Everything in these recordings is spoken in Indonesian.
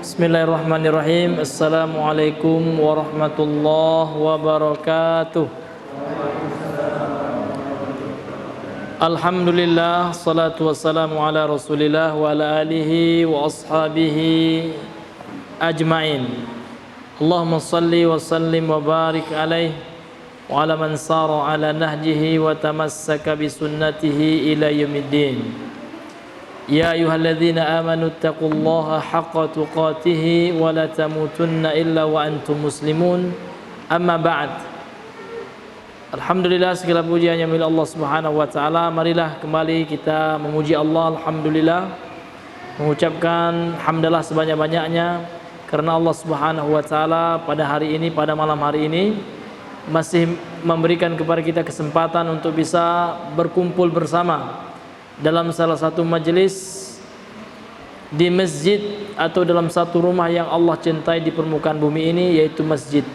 Bismillahirrahmanirrahim. Assalamualaikum warahmatullahi wabarakatuh. Alhamdulillah, salatu wassalamu ala rasulillah wa ala alihi wa ashabihi ajma'in. Allahumma salli wa sallim wa barik alaih wa ala man sara ala nahjihi wa tamassaka bi sunnatihi ila yaumiddin. Ya ayyuhalladzina amanu taqullaha haqqa tuqatih wa la tamutunna illa wa antum muslimun. Amma ba'd. Alhamdulillah, segala puji hanya milik Allah Subhanahu wa taala. Marilah kembali kita memuji Allah, alhamdulillah, mengucapkan hamdalah sebanyak-banyaknya karena Allah Subhanahu wa taala pada hari ini, pada malam hari ini masih memberikan kepada kita kesempatan untuk bisa berkumpul bersama dalam salah satu majelis di masjid atau dalam satu rumah yang Allah cintai di permukaan bumi ini, yaitu masjid.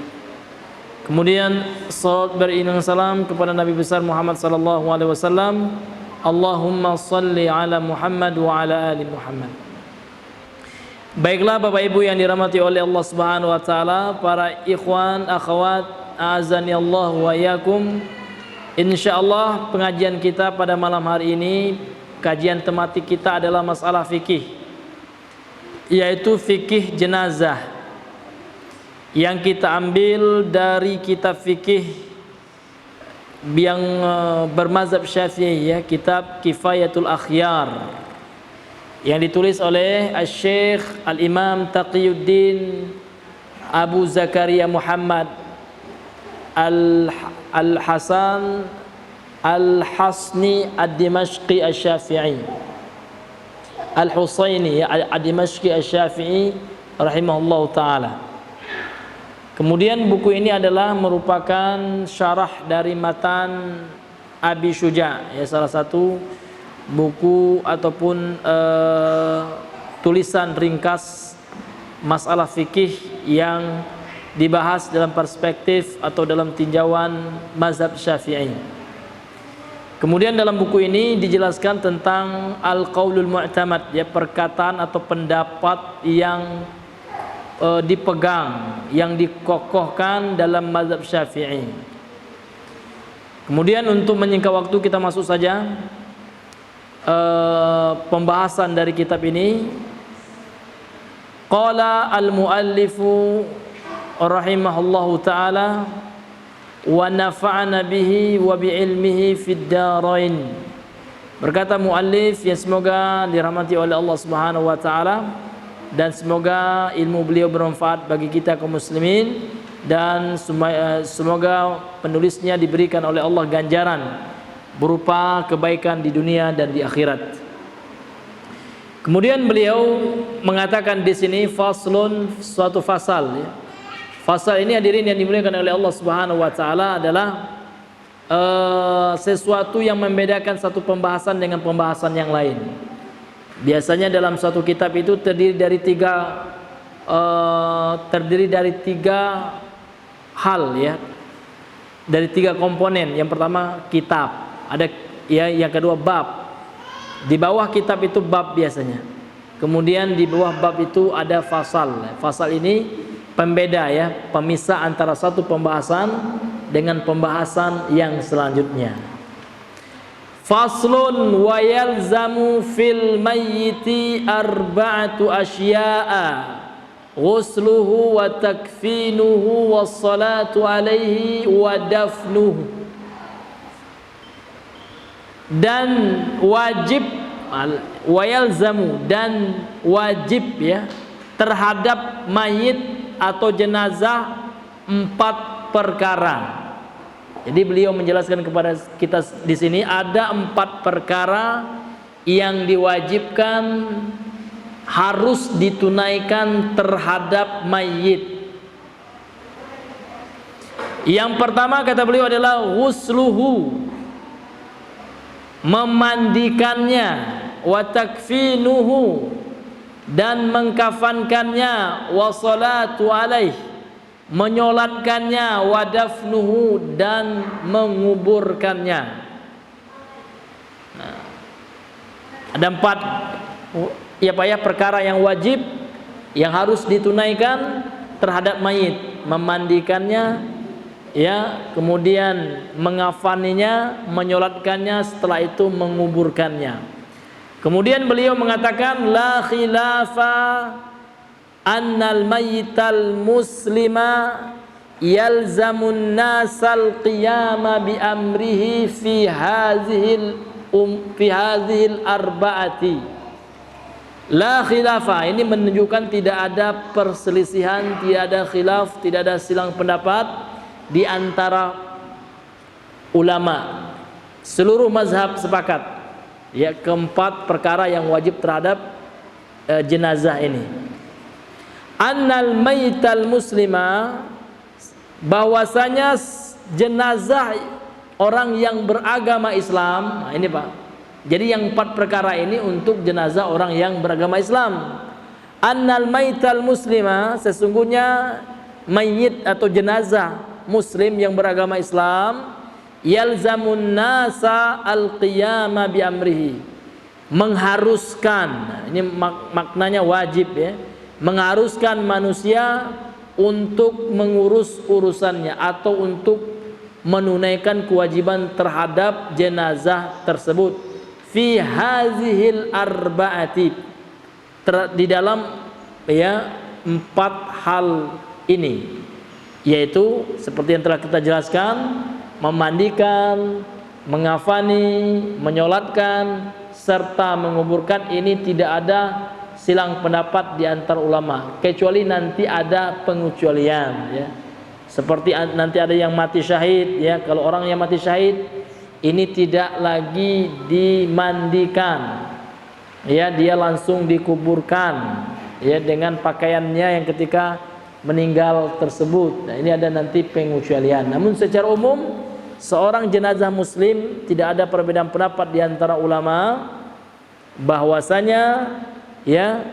Kemudian salat beriringan salam kepada Nabi besar Muhammad sallallahu alaihi wasallam. Allahumma salli ala Muhammad wa ala ali Muhammad. Baiklah Bapak Ibu yang dirahmati oleh Allah Subhanahu wa taala, para ikhwan akhwat azani Allah wa yakum. InsyaAllah pengajian kita pada malam hari ini, kajian tematik kita adalah masalah fikih, yaitu fikih jenazah, yang kita ambil dari kitab fikih yang bermazhab Syafi'i, ya, kitab Kifayatul Akhyar, yang ditulis oleh Syekh Al-Imam Taqiyuddin Abu Zakaria Muhammad Al-Hasan Al-Hasni Ad-Dimashqi Asy-Syafi'i, Al-Husaini Ad-Dimashqi Asy-Syafi'i rahimahullahu ta'ala. Kemudian buku ini adalah merupakan syarah dari matan Abi Syuja', ya, salah satu buku ataupun tulisan ringkas masalah fikih yang dibahas dalam perspektif atau dalam tinjauan mazhab Syafi'i. Kemudian dalam buku ini dijelaskan tentang al-qaulul mu'tamad, ya, perkataan atau pendapat yang dipegang, yang dikokohkan dalam mazhab Syafi'i. Kemudian untuk menyingkat waktu, kita masuk saja pembahasan dari kitab ini. Qala al-muallifu rahimahullahu ta'ala wa nafa'ana bihi wa bi'ilmihi fid darain. Berkata muallif yang semoga dirahmati oleh Allah Subhanahu wa ta'ala, dan semoga ilmu beliau bermanfaat bagi kita kaum muslimin, dan semoga penulisnya diberikan oleh Allah ganjaran berupa kebaikan di dunia dan di akhirat. Kemudian beliau mengatakan di sini faslun, suatu fasal, ya. Fasal ini hadirin yang dimuliakan oleh Allah Subhanahu wa taala adalah sesuatu yang membedakan satu pembahasan dengan pembahasan yang lain. Biasanya dalam satu kitab itu terdiri dari tiga hal, ya, dari tiga komponen. Yang pertama kitab, ada, ya, yang kedua bab. Di bawah kitab itu bab biasanya. Kemudian di bawah bab itu ada fasal. Fasal ini pembeda, ya, pemisah antara satu pembahasan dengan pembahasan yang selanjutnya. Faslun wa yalzamu fil mayyiti arba'atu asya'a ghusluhu wa takfinuhu wa salatu alaihi wa dafnuhu. Dan wajib, wa yalzamu, dan wajib, ya, terhadap mayit atau jenazah 4 perkara. Jadi beliau menjelaskan kepada kita di sini ada 4 perkara yang diwajibkan harus ditunaikan terhadap mayit. Yang pertama kata beliau adalah ghusluhu, memandikannya, wa takfinuhu, dan mengkafankannya, wa salatu alaih, menyolatkannya, wa dafnuhu, dan menguburkannya. Nah, ada 4 ya Pak, ya, perkara yang wajib yang harus ditunaikan terhadap mayit, memandikannya, ya, kemudian mengafaninya, menyolatkannya, setelah itu menguburkannya. Kemudian beliau mengatakan la khilafa annal mayyital muslima yalzamun nasal qiyama bi amrihi fi hadhil arba'ati. La khilafa, ini menunjukkan tidak ada perselisihan, tidak ada khilaf, tidak ada silang pendapat di antara ulama. Seluruh mazhab sepakat, ya, keempat perkara yang wajib terhadap jenazah ini. Annal mayyital muslima, bahwasanya jenazah orang yang beragama Islam. Nah, ini Pak. Jadi yang 4 perkara ini untuk jenazah orang yang beragama Islam. Annal mayyital muslima, sesungguhnya mayit atau jenazah muslim yang beragama Islam, yalzamun nasa al-qiyama bi amrihi, mengharuskan, ini maknanya wajib, ya, mengharuskan manusia untuk mengurus urusannya atau untuk menunaikan kewajiban terhadap jenazah tersebut fi hazihil arba'ati, di dalam, ya, 4 hal ini, yaitu seperti yang telah kita jelaskan: memandikan, mengafani, menyolatkan, serta menguburkan. Ini tidak ada silang pendapat di antara ulama, kecuali nanti ada pengecualian, ya. Seperti nanti ada yang mati syahid, ya. Kalau orang yang mati syahid ini tidak lagi dimandikan, ya, dia langsung dikuburkan, ya, dengan pakaiannya yang ketika meninggal tersebut. Nah, ini ada nanti pengecualian. Namun secara umum seorang jenazah muslim tidak ada perbedaan pendapat di antara ulama bahwasanya, ya,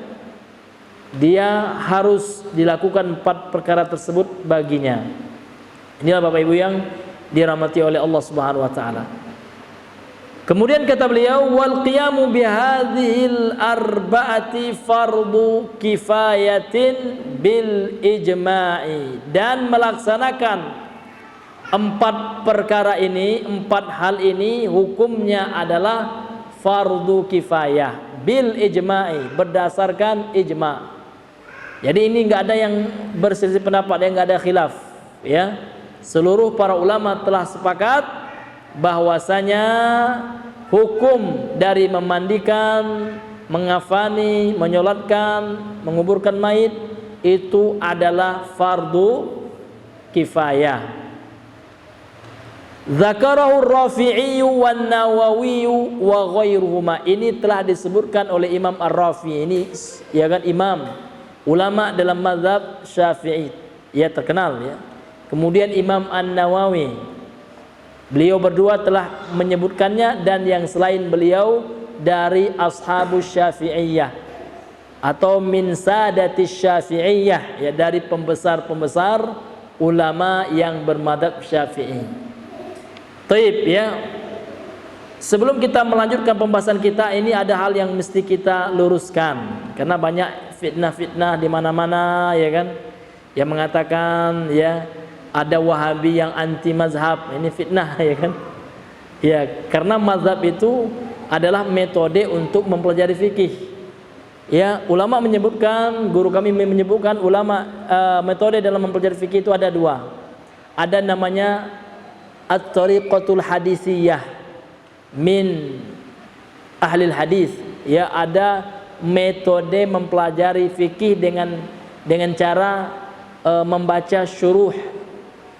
dia harus dilakukan 4 perkara tersebut baginya. Inilah Bapak Ibu yang dirahmati oleh Allah Subhanahu wa taala. Kemudian kata beliau, wal qiyamu bihadhil arba'ati fardu kifayatin bil ijma'i, dan melaksanakan 4 perkara ini, 4 hal ini hukumnya adalah fardu kifayah bil ijma'i, berdasarkan ijma'. Jadi ini enggak ada yang berselisih pendapat, yang enggak ada khilaf, ya. Seluruh para ulama telah sepakat bahwasanya hukum dari memandikan, mengafani, menyolatkan, menguburkan mayit itu adalah fardu kifayah. Zakarahu Rafi'i wan Nawawi wa ghairuhuma. Ini telah disebutkan oleh Imam Ar-Rafi'i, ini, ya kan, imam ulama dalam mazhab Syafi'i, ya, terkenal, ya. Kemudian Imam An-Nawawi, beliau berdua telah menyebutkannya, dan yang selain beliau dari ashabus Syafi'iyah atau min sadatis Syafi'iyah, ya, dari pembesar-pembesar ulama yang bermadzhab Syafi'i. Taib, ya. Sebelum kita melanjutkan pembahasan kita ini, ada hal yang mesti kita luruskan, karena banyak fitnah-fitnah di mana-mana, ya kan, yang mengatakan, ya, ada Wahabi yang anti mazhab. Ini fitnah, ya kan, ya, karena mazhab itu adalah metode untuk mempelajari fikih, ya. Ulama menyebutkan, guru kami menyebutkan, metode dalam mempelajari fikih itu ada 2. Ada namanya at-tariqatul hadisiyah min ahlil hadis, ya, ada metode mempelajari fikih dengan cara membaca syuruh,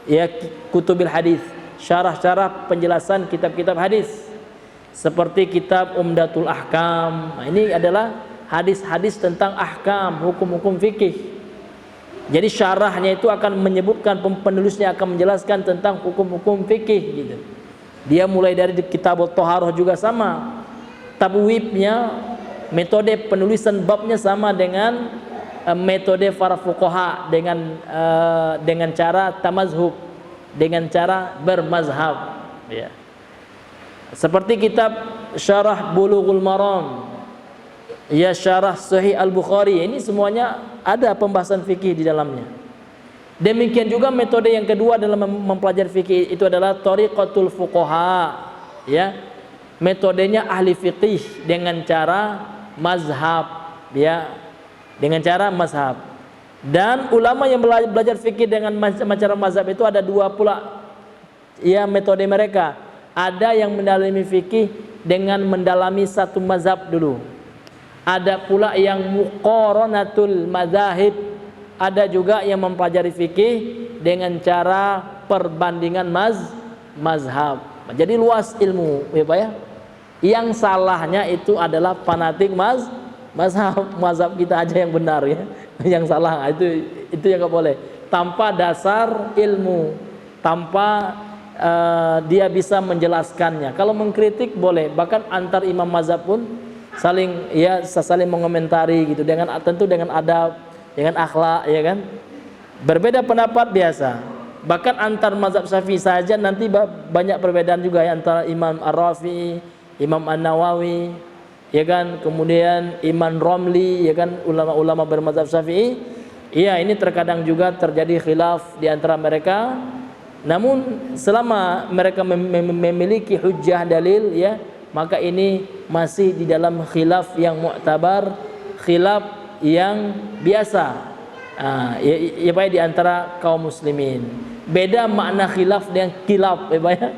ya, kutubil hadis, syarah-syarah penjelasan kitab-kitab hadis, seperti kitab Umdatul Ahkam. Nah, ini adalah hadis-hadis tentang ahkam, hukum-hukum fikih. Jadi syarahnya itu akan menyebutkan, penulisnya akan menjelaskan tentang hukum-hukum fikih, gitu. Dia mulai dari kitab Thaharah juga sama, tabwibnya, metode penulisan babnya sama dengan metode para fuqaha, dengan cara tamazhub, dengan cara bermazhab, ya. Seperti kitab Syarah Bulughul Maram, ya, Syarah Sahih Al-Bukhari, ini semuanya ada pembahasan fikih di dalamnya. Demikian juga metode yang kedua dalam mempelajari fikih itu adalah thariqatul fuqaha, ya. Metodenya ahli fikih dengan cara mazhab, ya. Dengan cara mazhab. Dan ulama yang belajar fikih dengan cara mazhab itu ada dua pula, ya, metode mereka. Ada yang mendalami fikih dengan mendalami satu mazhab dulu. Ada pula yang muqaranatul mazahib. Ada juga yang mempelajari fikih dengan cara perbandingan mazhab. Jadi luas ilmu, ya Pak ya. Yang salahnya itu adalah fanatik mazhab kita aja yang benar, ya. Yang salah itu yang nggak boleh. Tanpa dasar ilmu, tanpa dia bisa menjelaskannya. Kalau mengkritik boleh, bahkan antar imam mazhab pun saling mengomentari gitu, dengan tentu dengan adab, dengan akhlak, ya kan. Berbeda pendapat biasa. Bahkan antar mazhab Syafi'i saja nanti banyak perbedaan juga, ya, antara Imam Ar-Rafi'i, Imam An-Nawawi, ya kan, kemudian Imam Romli, ya kan, ulama-ulama bermazhab Syafi'i. Iya, ini terkadang juga terjadi khilaf di antara mereka. Namun selama mereka memiliki hujjah dalil, ya, maka ini masih di dalam khilaf yang mu'tabar, khilaf yang biasa, ya Pak, di antara kaum muslimin. Beda makna khilaf dengan kilaf, ya Pak ya.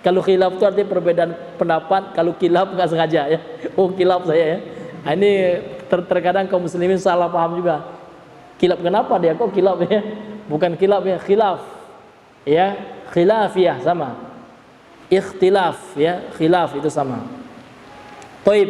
Kalau khilaf itu artinya perbedaan pendapat, kalau kilaf nggak sengaja, ya. Oh, kilaf saya, ya. Ini terkadang kaum muslimin salah paham juga. Kilaf, kenapa dia kok kilaf, ya? Bukan kilaf, ya, khilaf, ya, khilafiyah sama, ikhtilaf, ya, khilaf itu sama. Taib.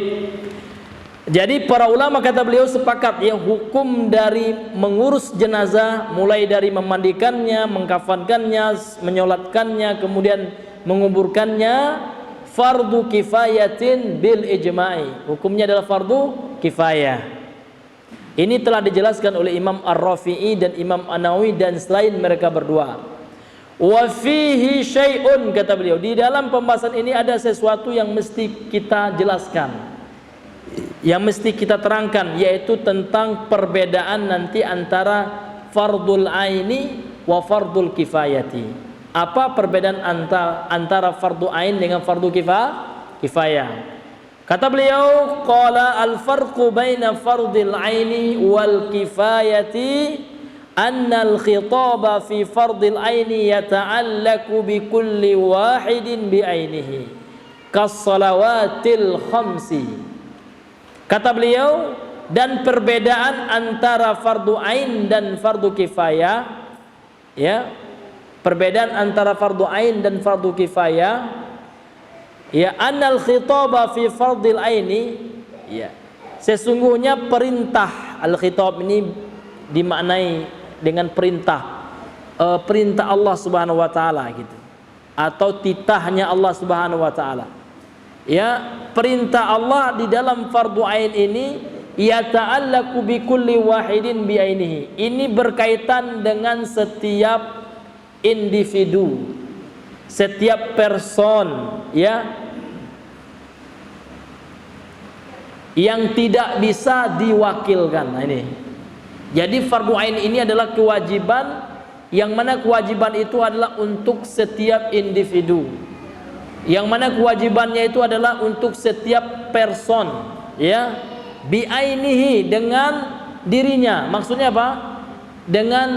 Jadi para ulama, kata beliau, sepakat, ya, hukum dari mengurus jenazah mulai dari memandikannya, mengkafankannya, menyolatkannya, kemudian menguburkannya, fardu kifayatin bil ijma'i. Hukumnya adalah fardu kifayah. Ini telah dijelaskan oleh Imam Ar-Rafi'i dan Imam An-Nawawi dan selain mereka berdua. Wa fihi syai'un, kata beliau, di dalam pembahasan ini ada sesuatu yang mesti kita jelaskan, yang mesti kita terangkan, yaitu tentang perbedaan nanti antara fardul aini wa fardul kifayati. Apa perbedaan antara fardu ain dengan fardu kifayah? Kata beliau, qala al-farqu baina fardil aini wal kifayati anna al-khitaba fi fardil aini yata'allaku bi kulli wahidin bi ainihi kas salawatil khamsi. Kata beliau, dan perbedaan antara fardu ain dan fardu kifayah, ya, perbedaan antara fardu ain dan fardu kifayah, ya, annal khitaba fi fardil aini, ya, sesungguhnya perintah, al-khitab ini dimaknai dengan perintah, perintah Allah Subhanahu wa taala gitu, atau titahnya Allah Subhanahu wa taala. Ya, perintah Allah di dalam fardu ain ini yata'allaku bi kulli wahidin bi ainihi. Ini berkaitan dengan setiap individu, setiap person, ya, yang tidak bisa diwakilkan. Nah, ini. Jadi fardu ain ini adalah kewajiban, yang mana kewajiban itu adalah untuk setiap individu, yang mana kewajibannya itu adalah untuk setiap person, ya, biainihi, dengan dirinya. Maksudnya apa? Dengan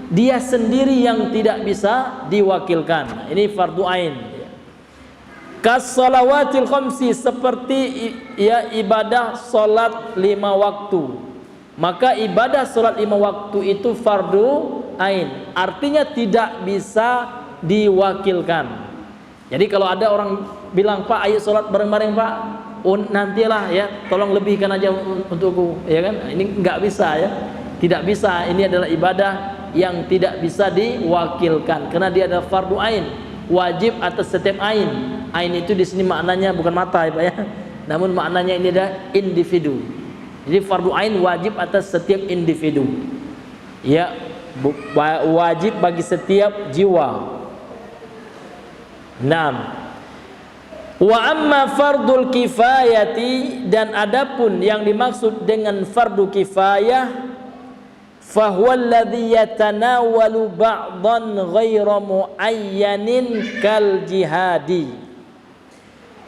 dia sendiri yang tidak bisa diwakilkan. Ini fardu ain. Kas salawatil khamsi, seperti, ya, ibadah salat 5 waktu. Maka ibadah salat 5 waktu itu fardu ain, artinya tidak bisa diwakilkan. Jadi kalau ada orang bilang, Pak, ayo sholat bareng-bareng Pak, oh nantilah ya, tolong lebihkan aja untukku, ya kan? Ini nggak bisa, ya, tidak bisa. Ini adalah ibadah yang tidak bisa diwakilkan, karena dia adalah fardu ain, wajib atas setiap ain. Ain itu di sini maknanya bukan mata, ya Pak, ya, namun maknanya ini adalah individu. Jadi fardu ain wajib atas setiap individu, ya, wajib bagi setiap jiwa. Naam. Wa amma fardul kifayati, dan adapun yang dimaksud dengan fardu kifayah, fahuwa alladhi yatanawalu ba'dan ghaira muayyanin kal jihadi.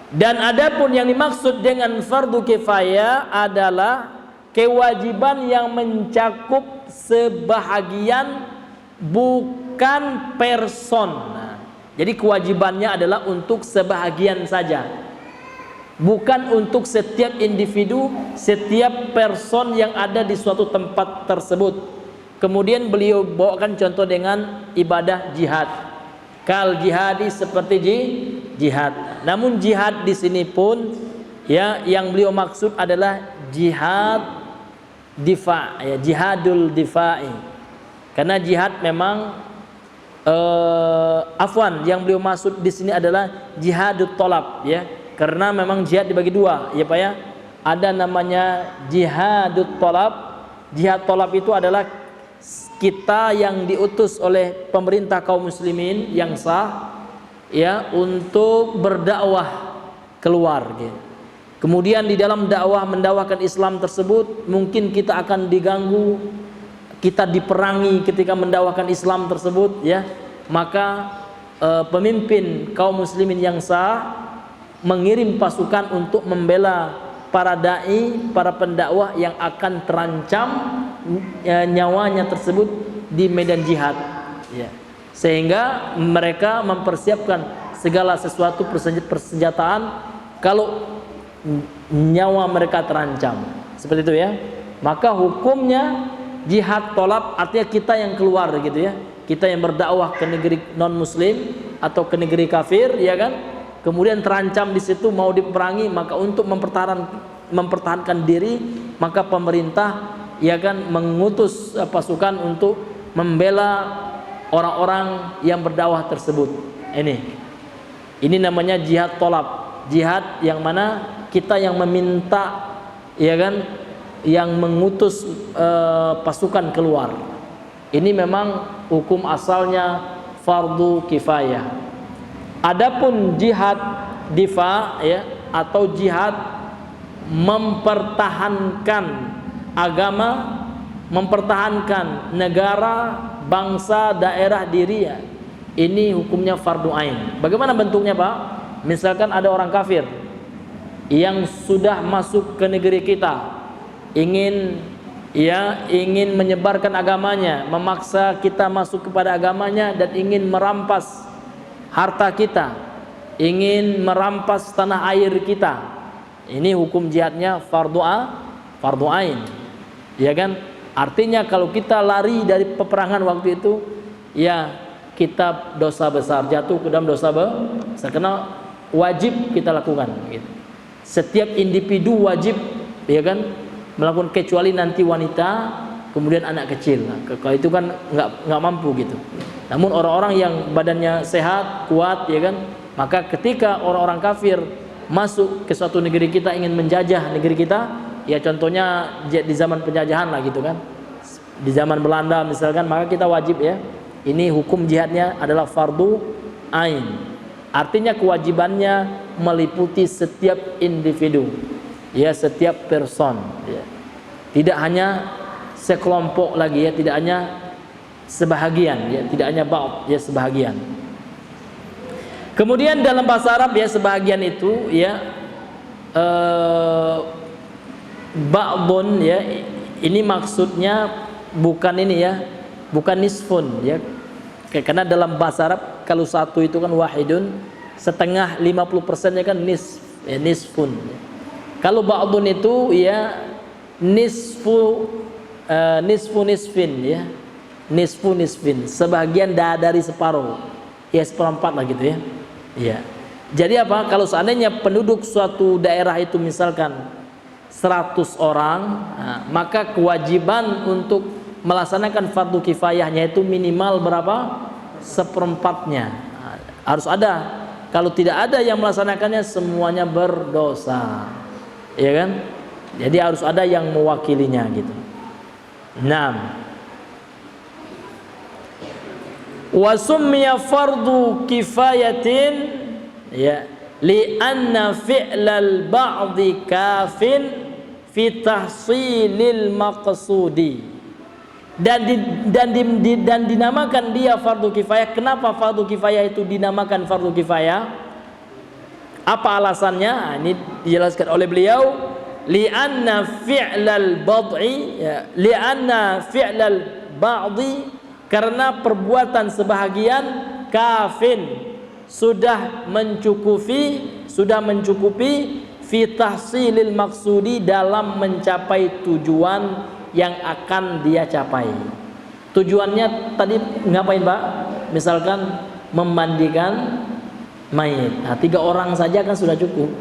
Dan adapun yang dimaksud dengan fardu kifayah adalah kewajiban yang mencakup sebahagian, bukan person. Nah, jadi kewajibannya adalah untuk sebahagian saja, bukan untuk setiap individu, setiap person yang ada di suatu tempat tersebut. Kemudian beliau bawakan contoh dengan ibadah jihad, kal jihadi, seperti jihad. Namun jihad di sini pun ya, yang beliau maksud adalah jihad difa, ya, jihadul difa'i. Karena jihad memang afwan, yang beliau maksud di sini adalah jihadut tolab, ya. Karena memang jihad dibagi dua, ya Pak ya. Ada namanya jihadut tolab. Jihad tolab itu adalah kita yang diutus oleh pemerintah kaum muslimin yang sah, ya, untuk berdakwah keluar, gitu. Kemudian di dalam dakwah mendakwahkan Islam tersebut mungkin kita akan diganggu, kita diperangi ketika mendakwahkan Islam tersebut, ya. Maka pemimpin kaum muslimin yang sah mengirim pasukan untuk membela para dai, para pendakwah yang akan terancam nyawanya tersebut di medan jihad, ya. Sehingga mereka mempersiapkan segala sesuatu persenjataan kalau nyawa mereka terancam, seperti itu, ya. Maka hukumnya jihad tolab artinya kita yang keluar, gitu ya, kita yang berdakwah ke negeri non muslim atau ke negeri kafir, ya kan, kemudian terancam di situ mau diperangi, maka untuk mempertahankan diri, maka pemerintah, ya kan, mengutus pasukan untuk membela orang-orang yang berdakwah tersebut. Ini namanya jihad tolab, jihad yang mana kita yang meminta, ya kan, yang mengutus pasukan keluar. Ini memang hukum asalnya fardu kifayah. Adapun jihad difa, ya, atau jihad mempertahankan agama, mempertahankan negara, bangsa, daerah diri, ya, ini hukumnya fardu ain. Bagaimana bentuknya, Pak? Misalkan ada orang kafir yang sudah masuk ke negeri kita, ingin menyebarkan agamanya, memaksa kita masuk kepada agamanya, dan ingin merampas harta kita, ingin merampas tanah air kita. Ini hukum jihadnya fardu ain, ya kan? Artinya kalau kita lari dari peperangan waktu itu, ya, kita dosa besar, jatuh ke dalam dosa besar, karena wajib kita lakukan, gitu. Setiap individu wajib, ya kan, melakukan, kecuali nanti wanita, kemudian anak kecil. Nah, kalau itu kan nggak mampu, gitu. Namun orang-orang yang badannya sehat, kuat, ya kan, maka ketika orang-orang kafir masuk ke suatu negeri kita, ingin menjajah negeri kita, ya contohnya di zaman penjajahan lah, gitu kan, di zaman Belanda misalkan, maka kita wajib, ya. Ini hukum jihadnya adalah fardu ain. Artinya kewajibannya meliputi setiap individu, ya, setiap person, ya. Tidak hanya sekelompok lagi, ya, tidak hanya sebahagian, ya, tidak hanya ba'd, ya, sebahagian. Kemudian dalam bahasa Arab, ya, sebahagian itu, ya, ba'dun, ya, ini maksudnya bukan ini, ya, bukan nisfun, ya. Karena dalam bahasa Arab kalau satu itu kan wahidun, setengah, 50%-nya kan nisfun. Kalau ba'dun itu, ya, nisfin, ya, nisfin, sebagian dari separuh, ya, seperempat lah, gitu, ya. Ya. Jadi apa? Kalau seandainya penduduk suatu daerah itu misalkan 100 orang, nah, maka kewajiban untuk melaksanakan fardu kifayahnya itu minimal berapa? Seperempatnya. Nah, harus ada. Kalau tidak ada yang melaksanakannya, semuanya berdosa, ya kan? Jadi harus ada yang mewakilinya, gitu. 6. Wa summiya fardu kifayatin, ya, li'anna fi'lal ba'di kafin fi tahsilil maqsudi. dan dinamakan dia fardu kifayah. Kenapa fardu kifayah itu dinamakan fardu kifayah? Apa alasannya? Nah, ini dijelaskan oleh beliau, li'anna fi'lal bad'i, ya, li'anna fi'lal ba'di, karena perbuatan sebahagian, kafin, sudah mencukupi fi tahsilil maksudi, dalam mencapai tujuan yang akan dia capai. Tujuannya tadi ngapain, Pak? Misalkan memandikan mayit. Nah, 3 orang saja kan sudah cukup.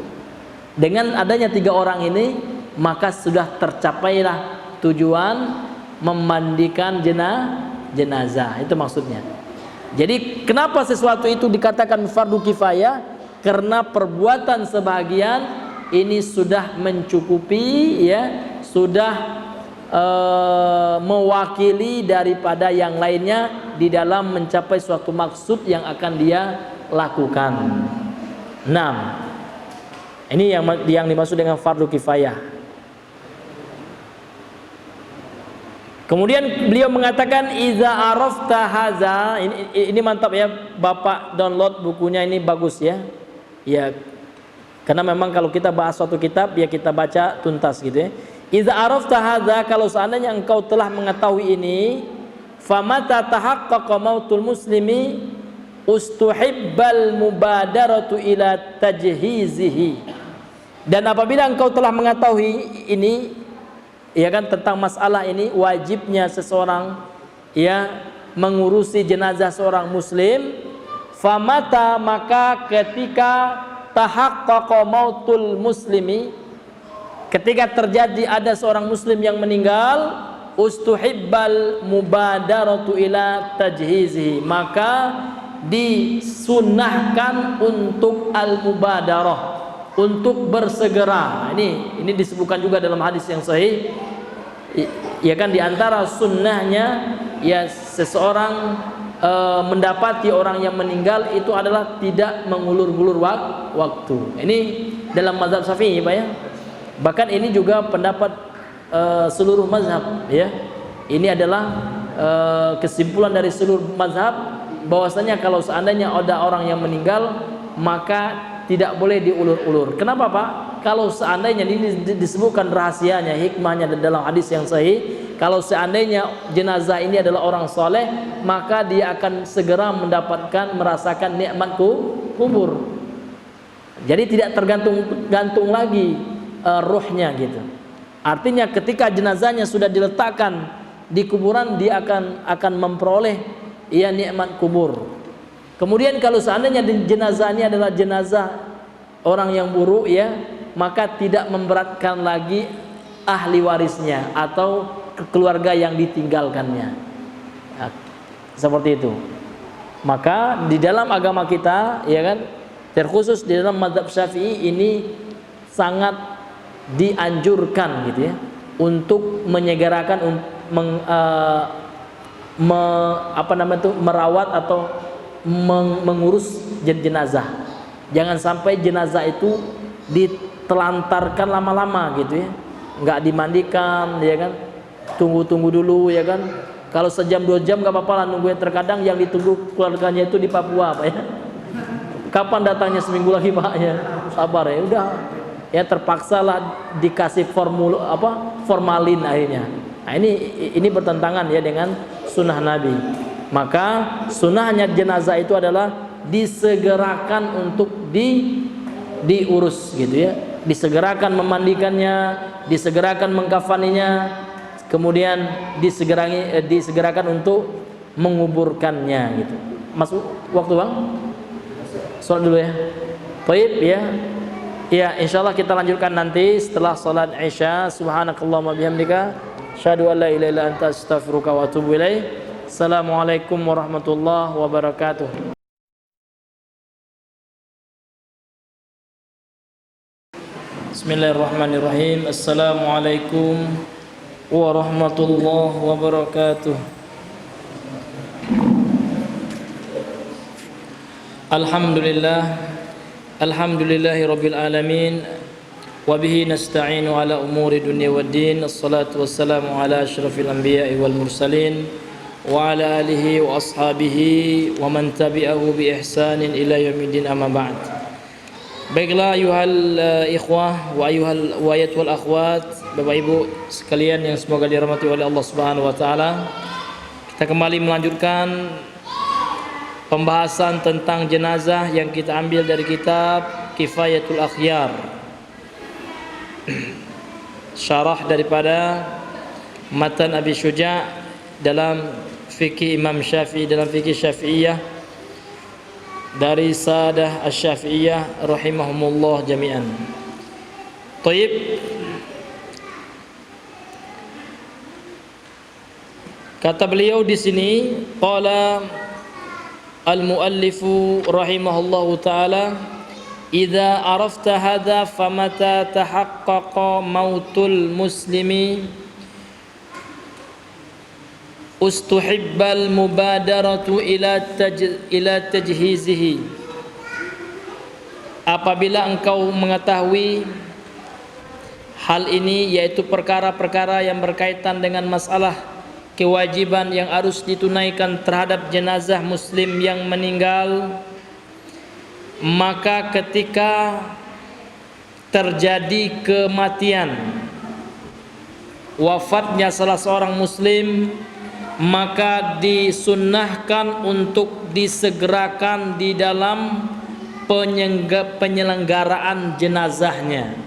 Dengan adanya 3 orang ini, maka sudah tercapailah tujuan memandikan jenazah. Itu maksudnya. Jadi kenapa sesuatu itu dikatakan fardu kifayah? Karena perbuatan sebahagian ini sudah mencukupi, ya, sudah mewakili daripada yang lainnya di dalam mencapai suatu maksud yang akan dia lakukan. Nah, ini yang dimaksud dengan fardu kifayah. Kemudian beliau mengatakan iza arafta haza, ini mantap ya, Bapak download bukunya, ini bagus ya. Ya. Karena memang kalau kita bahas suatu kitab ya kita baca tuntas gitu ya. Iza arafta haza, kalau seandainya engkau telah mengetahui ini, famata tahaqqaqa mautul muslimi ustuhibbal mubadaratu ila tajhizihi. Dan apabila engkau telah mengetahui ini, ya kan, tentang masalah ini, wajibnya seseorang ya mengurusi jenazah seorang muslim, famata, maka ketika tahaqqaqa mautul muslimi, ketika terjadi ada seorang muslim yang meninggal, ustuhibbal mubadaratu ila tajhizihi, maka disunnahkan untuk al-mubadarah, untuk bersegera. Ini disebutkan juga dalam hadis yang sahih, ya kan, di antara sunnahnya ya seseorang mendapati orang yang meninggal itu adalah tidak mengulur-ulur waktu. Ini dalam mazhab Syafi'i, Pak ya. Bahkan ini juga pendapat seluruh mazhab ya. Ini adalah kesimpulan dari seluruh mazhab, bahwasanya kalau seandainya ada orang yang meninggal maka tidak boleh diulur-ulur. Kenapa, Pak? Kalau seandainya ini disebutkan rahasianya, hikmahnya dalam hadis yang sahih, kalau seandainya jenazah ini adalah orang soleh, maka dia akan segera merasakan nikmat kubur. Jadi tidak tergantung lagi ruhnya gitu. Artinya ketika jenazahnya sudah diletakkan di kuburan, dia akan memperoleh ya nikmat kubur. Kemudian kalau seandainya jenazah ini adalah jenazah orang yang buruk ya, maka tidak memberatkan lagi ahli warisnya atau keluarga yang ditinggalkannya. Nah, seperti itu. Maka di dalam agama kita ya kan, terkhusus di dalam mazhab Syafi'i ini sangat dianjurkan gitu ya untuk menyegerakan merawat atau mengurus jenazah. Jangan sampai jenazah itu ditelantarkan lama-lama gitu ya, nggak dimandikan ya kan, tunggu dulu ya kan. Kalau sejam 2 jam nggak apa-apa lah nungguin. Terkadang yang ditunggu keluarganya itu di Papua, Pak ya. Kapan datangnya? Seminggu lagi, Pak ya. Sabar ya, udah ya, terpaksalah dikasih formalin akhirnya. Nah, ini bertentangan ya dengan sunnah Nabi. Maka sunnahnya jenazah itu adalah disegerakan untuk diurus gitu ya, disegerakan memandikannya, disegerakan mengkafaninya, kemudian disegerakan untuk menguburkannya gitu. Masuk waktu, Bang? Salat dulu ya. Baik ya. Ya, insyaallah kita lanjutkan nanti setelah salat Isya. Subhanakallahumma bihamdika, asyhadu an la ilaha illa anta, astaghfiruka wa atubu ilaik. Assalamualaikum warahmatullahi wabarakatuh. Bismillahirrahmanirrahim. Assalamualaikum warahmatullahi wabarakatuh. Alhamdulillah, alhamdulillahi rabbil alamin, وبه نستعين على أمور الدنيا والدين. الصلاة والسلام على أشرف الأنبياء والمرسلين وعلى آله وأصحابه ومن تبعه بإحسان إلى يوم الدين. أما بعد. Baiklah ayuhal ikhwah wa ayatul akhwat, Bapak Ibu sekalian yang semoga dirahmati oleh Allah Subhanahu wa taala. Kita kembali melanjutkan pembahasan tentang jenazah yang kita ambil dari kitab Kifayatul Akhyar, syarah daripada matan Abi Syuja' dalam fikih Imam Syafi'i, dalam fikih Syafi'iyah dari Sadah Asy-Syafi'iyah rahimahumullah jami'an. Taib. Kata beliau di sini, qala al-muallifu rahimahullahu taala, idza arafta hadza famata tahaqqaqa mautul muslimi ustuhibbal mubadaratu ila tajhizihi. Apabila engkau mengetahui hal ini, yaitu perkara-perkara yang berkaitan dengan masalah kewajiban yang harus ditunaikan terhadap jenazah muslim yang meninggal, maka ketika terjadi kematian, wafatnya salah seorang muslim, maka disunnahkan untuk disegerakan di dalam penyelenggaraan jenazahnya.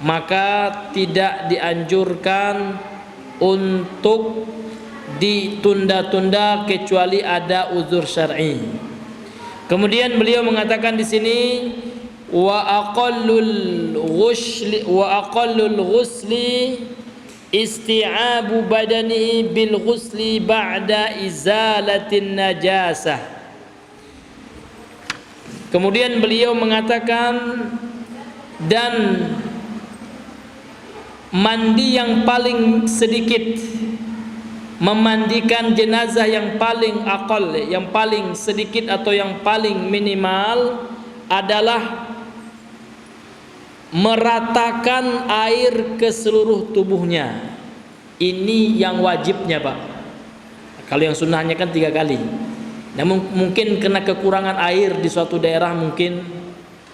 Maka tidak dianjurkan untuk ditunda-tunda kecuali ada uzur syar'i. Kemudian beliau mengatakan di sini, wa aqallul ghusli isti'abu badanihi bil ghusli ba'da izalatin najasah. Kemudian beliau mengatakan, dan mandi yang paling sedikit, memandikan jenazah yang paling aqall, yang paling sedikit atau yang paling minimal adalah meratakan air ke seluruh tubuhnya. Ini yang wajibnya, Pak. Kalau yang sunnahnya kan 3 kali. Namun mungkin kena kekurangan air di suatu daerah mungkin,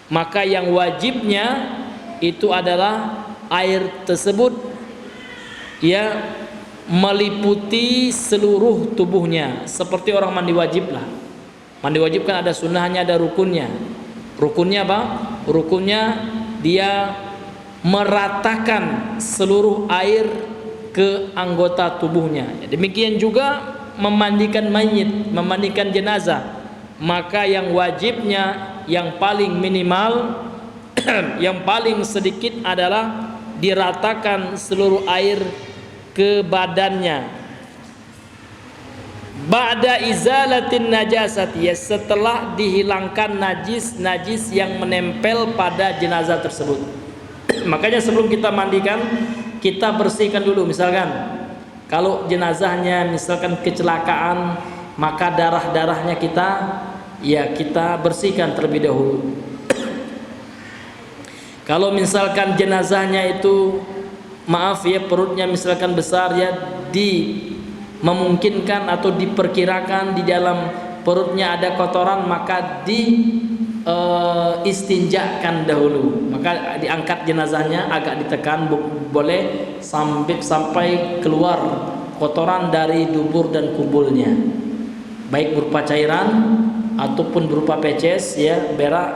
maka yang wajibnya itu adalah air tersebut ya meliputi seluruh tubuhnya, seperti orang mandi wajib lah. Mandi wajib kan ada sunnahnya, ada rukunnya. Rukunnya apa? Rukunnya dia meratakan seluruh air ke anggota tubuhnya. Demikian juga memandikan mayit, memandikan jenazah. Maka yang wajibnya yang paling minimal yang paling sedikit adalah diratakan seluruh air ke badannya. Ba'da izalatin najasati, ya setelah dihilangkan najis yang menempel pada jenazah tersebut. Makanya sebelum kita mandikan, kita bersihkan dulu. Misalkan kalau jenazahnya misalkan kecelakaan, maka darah-darahnya kita bersihkan terlebih dahulu. Kalau misalkan jenazahnya itu perutnya misalkan besar, ya memungkinkan atau diperkirakan di dalam perutnya ada kotoran, maka istinjakan dahulu. Maka diangkat jenazahnya, agak ditekan, boleh sampai keluar kotoran dari dubur dan kubulnya, baik berupa cairan ataupun berupa peces, ya berak,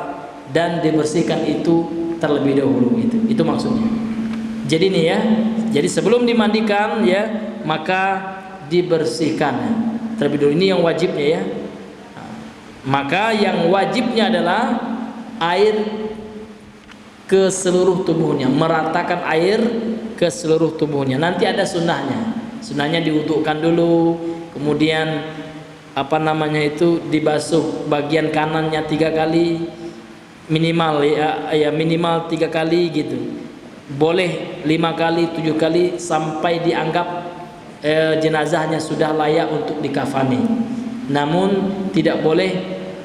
dan dibersihkan itu terlebih dahulu. Itu maksudnya. Jadi nih ya, jadi sebelum dimandikan ya, maka dibersihkan terlebih dahulu. Ini yang wajibnya ya. Maka yang wajibnya adalah air ke seluruh tubuhnya, meratakan air ke seluruh tubuhnya. Nanti ada sunnahnya. Sunnahnya diwudukkan dulu, kemudian dibasuh bagian kanannya 3 kali minimal ya minimal 3 kali gitu. Boleh 5 kali, 7 kali sampai dianggap jenazahnya sudah layak untuk dikafani. Namun tidak boleh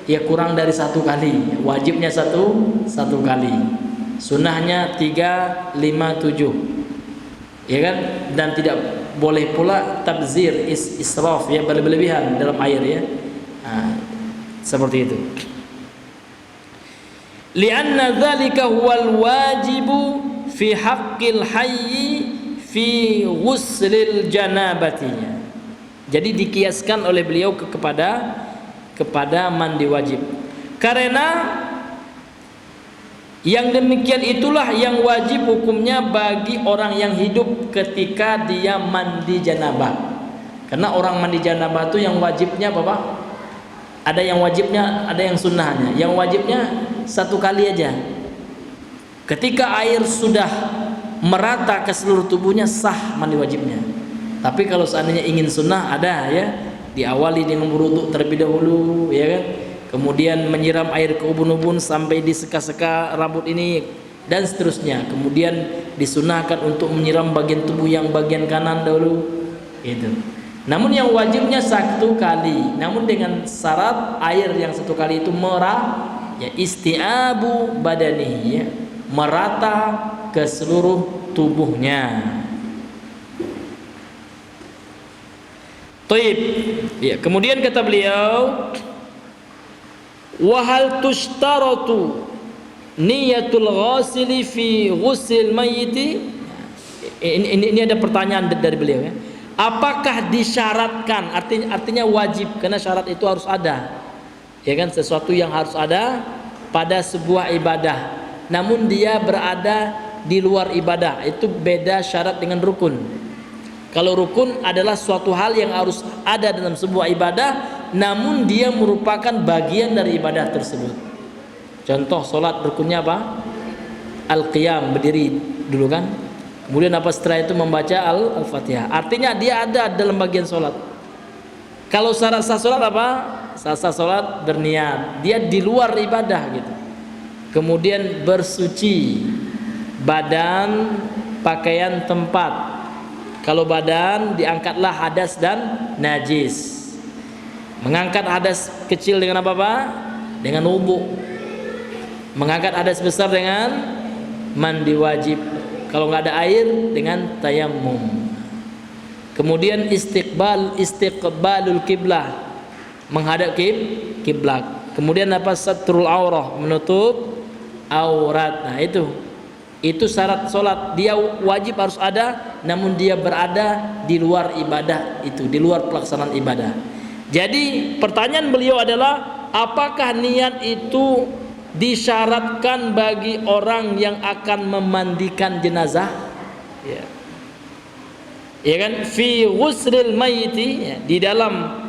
ya kurang dari 1 kali. Wajibnya satu kali. Sunnahnya 3, 5, 7. Ya kan? Dan tidak boleh pula tabzir, israf, ya, berlebihan dalam air, ya. Nah, seperti itu. Lianna dzalika huwal wajibu fi haqqil hayyi fi ghuslil janabati. Jadi dikiaskan oleh beliau kepada mandi wajib. Karena yang demikian itulah yang wajib hukumnya bagi orang yang hidup ketika dia mandi janabah. Karena orang mandi janabah itu yang wajibnya apa, Pak? Ada yang wajibnya, ada yang sunnahnya. Yang wajibnya 1 kali aja. Ketika air sudah merata ke seluruh tubuhnya, sah mandi wajibnya. Tapi kalau seandainya ingin sunnah, ada, ya, diawali dengan berwudu terlebih dahulu, ya kan? Kemudian menyiram air ke ubun-ubun sampai di seka-seka rambut ini, dan seterusnya. Kemudian disunahkan untuk menyiram bagian tubuh yang bagian kanan dahulu, itu. Namun yang wajibnya 1 kali. Namun dengan syarat air yang 1 kali itu ya, isti'abu badanihi, ya, merata ke seluruh tubuhnya. Taib. Ya, kemudian kata beliau, wa hal tushtaratu niyatul ghasili fi ghusl mayyiti. Ini ada pertanyaan dari beliau, ya. Apakah disyaratkan, artinya wajib, karena syarat itu harus ada, ya kan, sesuatu yang harus ada pada sebuah ibadah, namun dia berada di luar ibadah, itu beda syarat dengan rukun. Kalau rukun adalah suatu hal yang harus ada dalam sebuah ibadah, namun dia merupakan bagian dari ibadah tersebut. Contoh sholat, rukunnya apa? Al-qiyam, berdiri dulu kan. Kemudian apa setelah itu membaca Al-Fatihah. Artinya dia ada dalam bagian sholat. Kalau syarat sah sholat apa? Sah sholat berniat, dia di luar ibadah gitu. Kemudian bersuci badan, pakaian, tempat. Kalau badan, diangkatlah hadas dan najis. Mengangkat hadas kecil dengan apa, Pak? Dengan wudu. Mengangkat hadas besar dengan mandi wajib. Kalau nggak ada air, dengan tayammum. Kemudian istiqbalul kiblah, menghadap kiblat. Kemudian apa? Satrul aurah, menutup aurat. Nah, itu syarat sholat. Dia wajib harus ada, namun dia berada di luar ibadah itu, di luar pelaksanaan ibadah. Jadi pertanyaan beliau adalah, apakah niat itu disyaratkan bagi orang yang akan memandikan jenazah? Ya, ya kan, fi ghusril mayyiti, ya, di dalam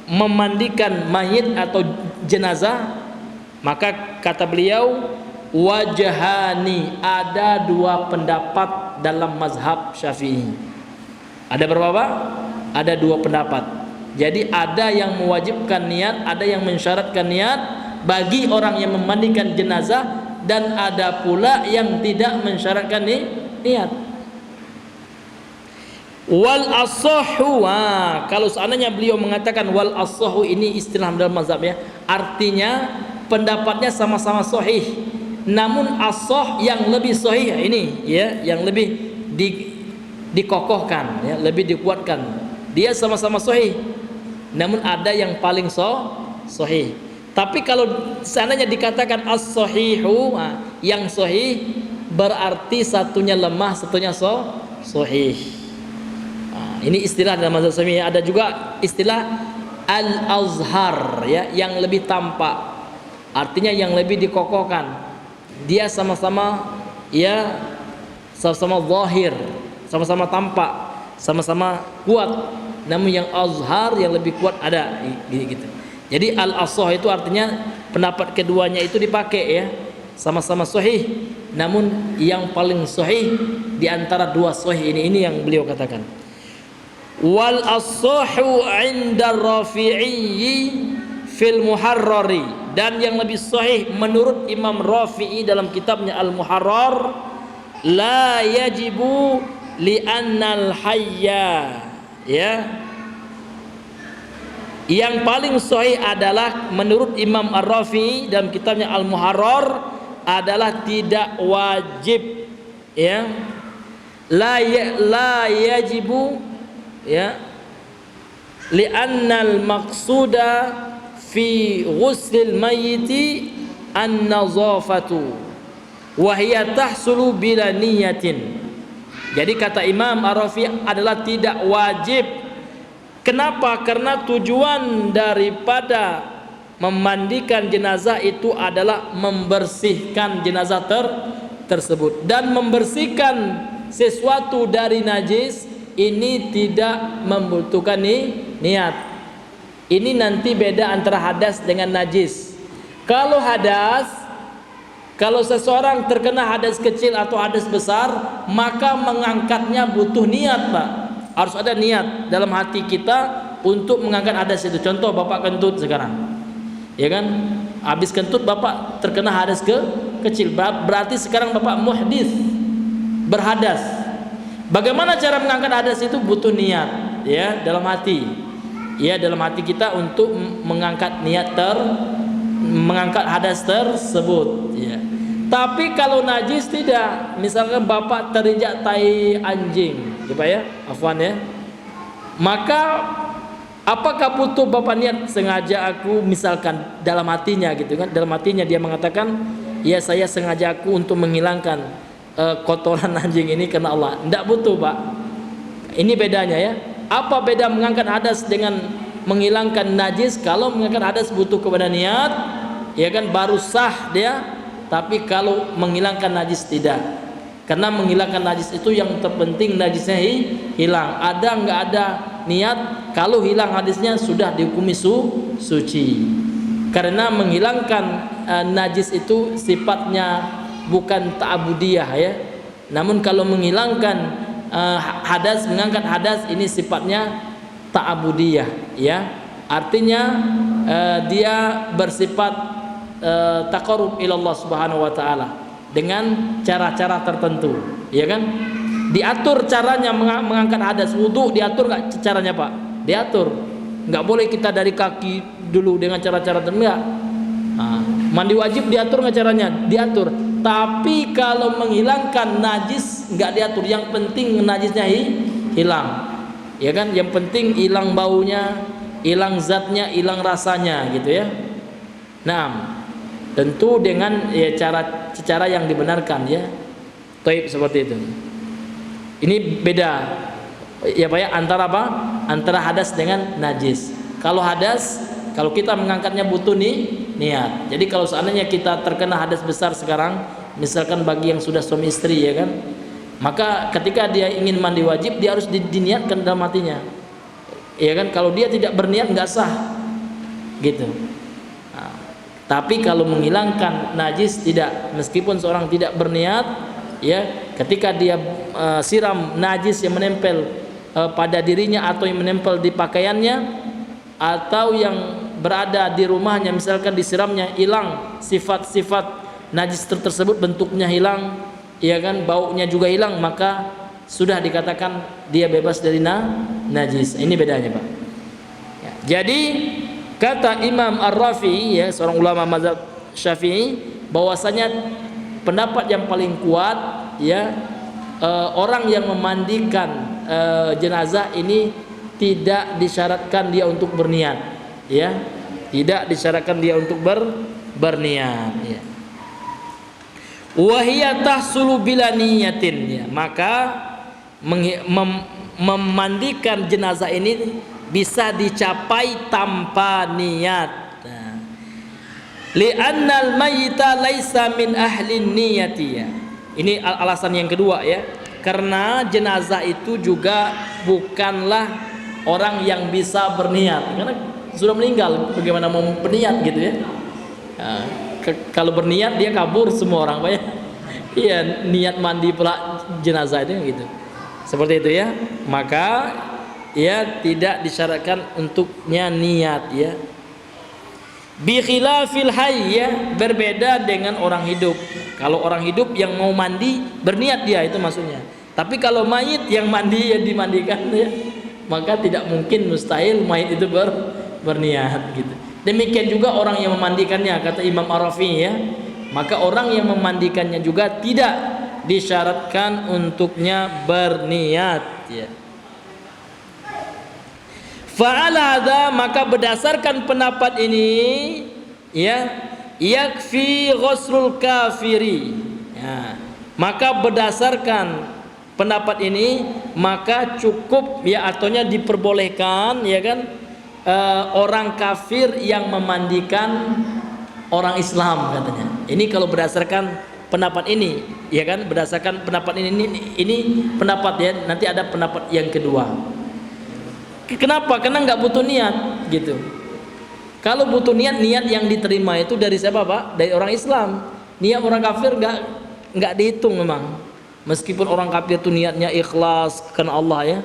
memandikan mayit atau jenazah. Maka kata beliau, wajhani, ada 2 pendapat dalam mazhab Syafi'i. Ada berapa, Pak? Ada 2 pendapat. Jadi ada yang mewajibkan niat, ada yang mensyaratkan niat bagi orang yang memandikan jenazah, dan ada pula yang tidak mensyaratkan niat. Wal asahhu, kalau seandainya beliau mengatakan wal asahhu, ini istilah dalam mazhab, ya, artinya pendapatnya sama-sama sahih, namun asah yang lebih sahih ini, ya, yang lebih dikokohkan, ya, lebih dikuatkan. Dia sama-sama sahih, namun ada yang paling sahih. Tapi kalau seandainya dikatakan as-sahihu, yang sahih, berarti satunya lemah, satunya sahih. Ini istilah dalam mazhab Syafi'i. Ada juga istilah al-azhar, ya, yang lebih tampak, artinya yang lebih dikokohkan. Dia sama-sama, ya, sama-sama zahir, sama-sama tampak, sama-sama kuat. Namun yang azhar, yang lebih kuat, ada gitu. Jadi al-asah itu artinya pendapat keduanya itu dipakai, ya, sama-sama sahih, namun yang paling sahih di antara 2 sahih ini yang beliau katakan. Wal asahu 'inda Rafi'i fil Muharrari, dan yang lebih sahih menurut Imam Rafi'i dalam kitabnya Al-Muharrar, la yajibu li annal hayya, ya, yang paling sahih adalah menurut Imam Ar-Rafi'i dalam kitabnya Al-Muharrar, adalah tidak wajib, ya. La yajibu, ya, li'annal maqsuda fi ghuslil mayyiti an-nazafatu wa hiya tahsulu bila niyatin. Jadi kata Imam Ar-Rafi adalah tidak wajib. Kenapa? Karena tujuan daripada memandikan jenazah itu adalah membersihkan jenazah tersebut, dan membersihkan sesuatu dari najis ini tidak membutuhkan niat. Ini nanti beda antara hadas dengan najis. Kalau hadas, kalau seseorang terkena hadas kecil atau hadas besar, maka mengangkatnya butuh niat, Pak. Harus ada niat dalam hati kita untuk mengangkat hadas itu. Contoh Bapak kentut sekarang, ya kan? Habis kentut Bapak terkena hadas kecil, berarti sekarang Bapak muhdits, berhadas. Bagaimana cara mengangkat hadas itu? Butuh niat, ya, dalam hati. Ya, dalam hati kita untuk mengangkat mengangkat hadas tersebut, ya. Tapi kalau najis tidak. Misalkan Bapak terinjak tai anjing, ya Pak, ya, afwan, ya. Maka apakah butuh Bapak niat sengaja aku, misalkan dalam hatinya gitu kan, dalam hatinya dia mengatakan, ya saya sengaja aku untuk menghilangkan kotoran anjing ini karena Allah. Tidak butuh, Pak. Ini bedanya, ya. Apa beda mengangkat hadas dengan menghilangkan najis? Kalau mengangkat hadas butuh kepada niat, ya kan, baru sah dia. Tapi kalau menghilangkan najis tidak. Karena menghilangkan najis itu yang terpenting najisnya hilang. Ada nggak ada niat, kalau hilang hadisnya sudah dihukumi suci. Karena menghilangkan najis itu sifatnya bukan ta'abudiyah, ya. Namun kalau menghilangkan hadas, mengangkat hadas, ini sifatnya ta'abudiyah, ya. Artinya dia bersifat taqarrub ila Allah Subhanahu wa taala dengan cara-cara tertentu, ya kan? Diatur caranya mengangkat hadas. Wudu diatur nggak caranya, Pak? Diatur. Nggak boleh kita dari kaki dulu dengan cara-cara tertentu. Mandi wajib diatur nggak caranya? Diatur. Tapi kalau menghilangkan najis nggak diatur. Yang penting najisnya hilang, ya kan? Yang penting hilang baunya, hilang zatnya, hilang rasanya, gitu, ya. Nah, tentu dengan, ya, cara yang dibenarkan, ya. Taib, seperti itu. Ini beda, ya Pak, ya, antara apa? Antara hadas dengan najis. Kalau hadas, kalau kita mengangkatnya butuh niat. Jadi kalau seandainya kita terkena hadas besar sekarang, misalkan bagi yang sudah suami istri, ya kan, maka ketika dia ingin mandi wajib, dia harus diniatkan dalam hatinya, ya kan. Kalau dia tidak berniat nggak sah, gitu. Tapi kalau menghilangkan najis tidak, meskipun seorang tidak berniat, ya, ketika dia siram najis yang menempel pada dirinya atau yang menempel di pakaiannya atau yang berada di rumahnya, misalkan disiramnya, hilang sifat-sifat najis tersebut, bentuknya hilang, ya kan, baunya juga hilang, maka sudah dikatakan dia bebas dari najis. Ini bedanya, Pak. Ya, jadi kata Imam Ar-Rafi, ya, seorang ulama mazhab Syafi'i, bahwasanya pendapat yang paling kuat, ya, orang yang memandikan jenazah ini tidak disyaratkan dia untuk berniat, ya, tidak disyaratkan dia untuk berniat, ya. Wa hiya tahsulu bila niyatin, ya. Maka memandikan jenazah ini bisa dicapai tanpa niat. Li'annal mayyita laisa min ahli niyati, ya. Ini alasan yang kedua, ya. Karena jenazah itu juga bukanlah orang yang bisa berniat. Karena sudah meninggal, bagaimana mau berniat, gitu, ya. Kalau berniat dia kabur semua orang, Pak, ya. Iya, niat mandi pula jenazah itu, gitu. Seperti itu, ya. Maka, ya, tidak disyaratkan untuknya niat, ya. Bi khilafil hayy, ya, berbeda dengan orang hidup. Kalau orang hidup yang mau mandi berniat dia, itu maksudnya. Tapi kalau mayit yang mandi, ya, dimandikan, ya, maka tidak mungkin, mustahil mayit itu berniat, gitu. Demikian juga orang yang memandikannya, kata Imam Ar-Rafi, ya. maka orang yang memandikannya juga tidak disyaratkan untuknya berniat, ya. Fa'ala hadza, maka berdasarkan pendapat ini, ya, yakfi ghuslul kafiri, ya, maka berdasarkan pendapat ini maka cukup, ya, artinya diperbolehkan, ya kan, orang kafir yang memandikan orang Islam, katanya. Ini kalau berdasarkan pendapat ini, ya kan, berdasarkan pendapat ini pendapat, ya. Nanti ada pendapat yang kedua. Kenapa? Karena nggak butuh niat, gitu. Kalau butuh niat, niat yang diterima itu dari siapa, Pak? Dari orang Islam. Niat orang kafir nggak dihitung memang. Meskipun orang kafir itu niatnya ikhlas karena Allah, ya,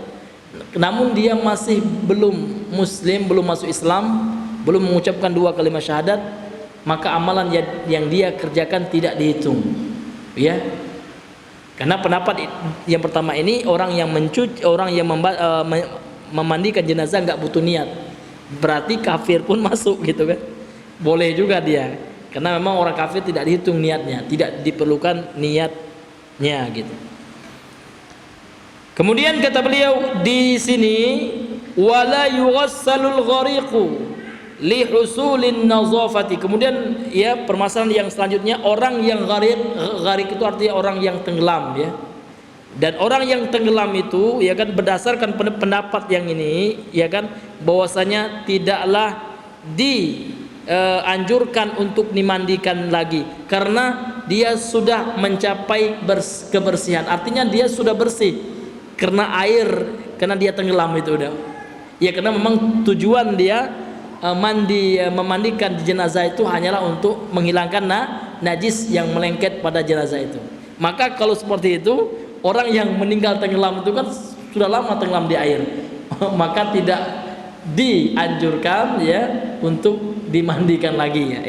namun dia masih belum Muslim, belum masuk Islam, belum mengucapkan 2 kalimat syahadat, maka amalan yang dia kerjakan tidak dihitung, ya. Karena pendapat yang pertama ini, orang yang mencuci, orang yang memandikan jenazah nggak butuh niat, berarti kafir pun masuk, gitu kan. Boleh juga dia, karena memang orang kafir tidak dihitung niatnya, tidak diperlukan niatnya, gitu. Kemudian kata beliau di sini, wala yughassalul ghariqu li husulin nazafati. Kemudian, ya, permasalahan yang selanjutnya, orang yang gharik itu artinya orang yang tenggelam, ya. Dan orang yang tenggelam itu, ya kan, berdasarkan pendapat yang ini, ya kan, bahwasanya tidaklah dianjurkan untuk dimandikan lagi karena dia sudah mencapai kebersihan. Artinya dia sudah bersih karena air, karena dia tenggelam itu udah. Ya, karena memang tujuan dia memandikan jenazah itu hanyalah untuk menghilangkan najis yang melengket pada jenazah itu. Maka kalau seperti itu, orang yang meninggal tenggelam itu kan sudah lama tenggelam di air, maka tidak dianjurkan, ya, untuk dimandikan lagi, ya.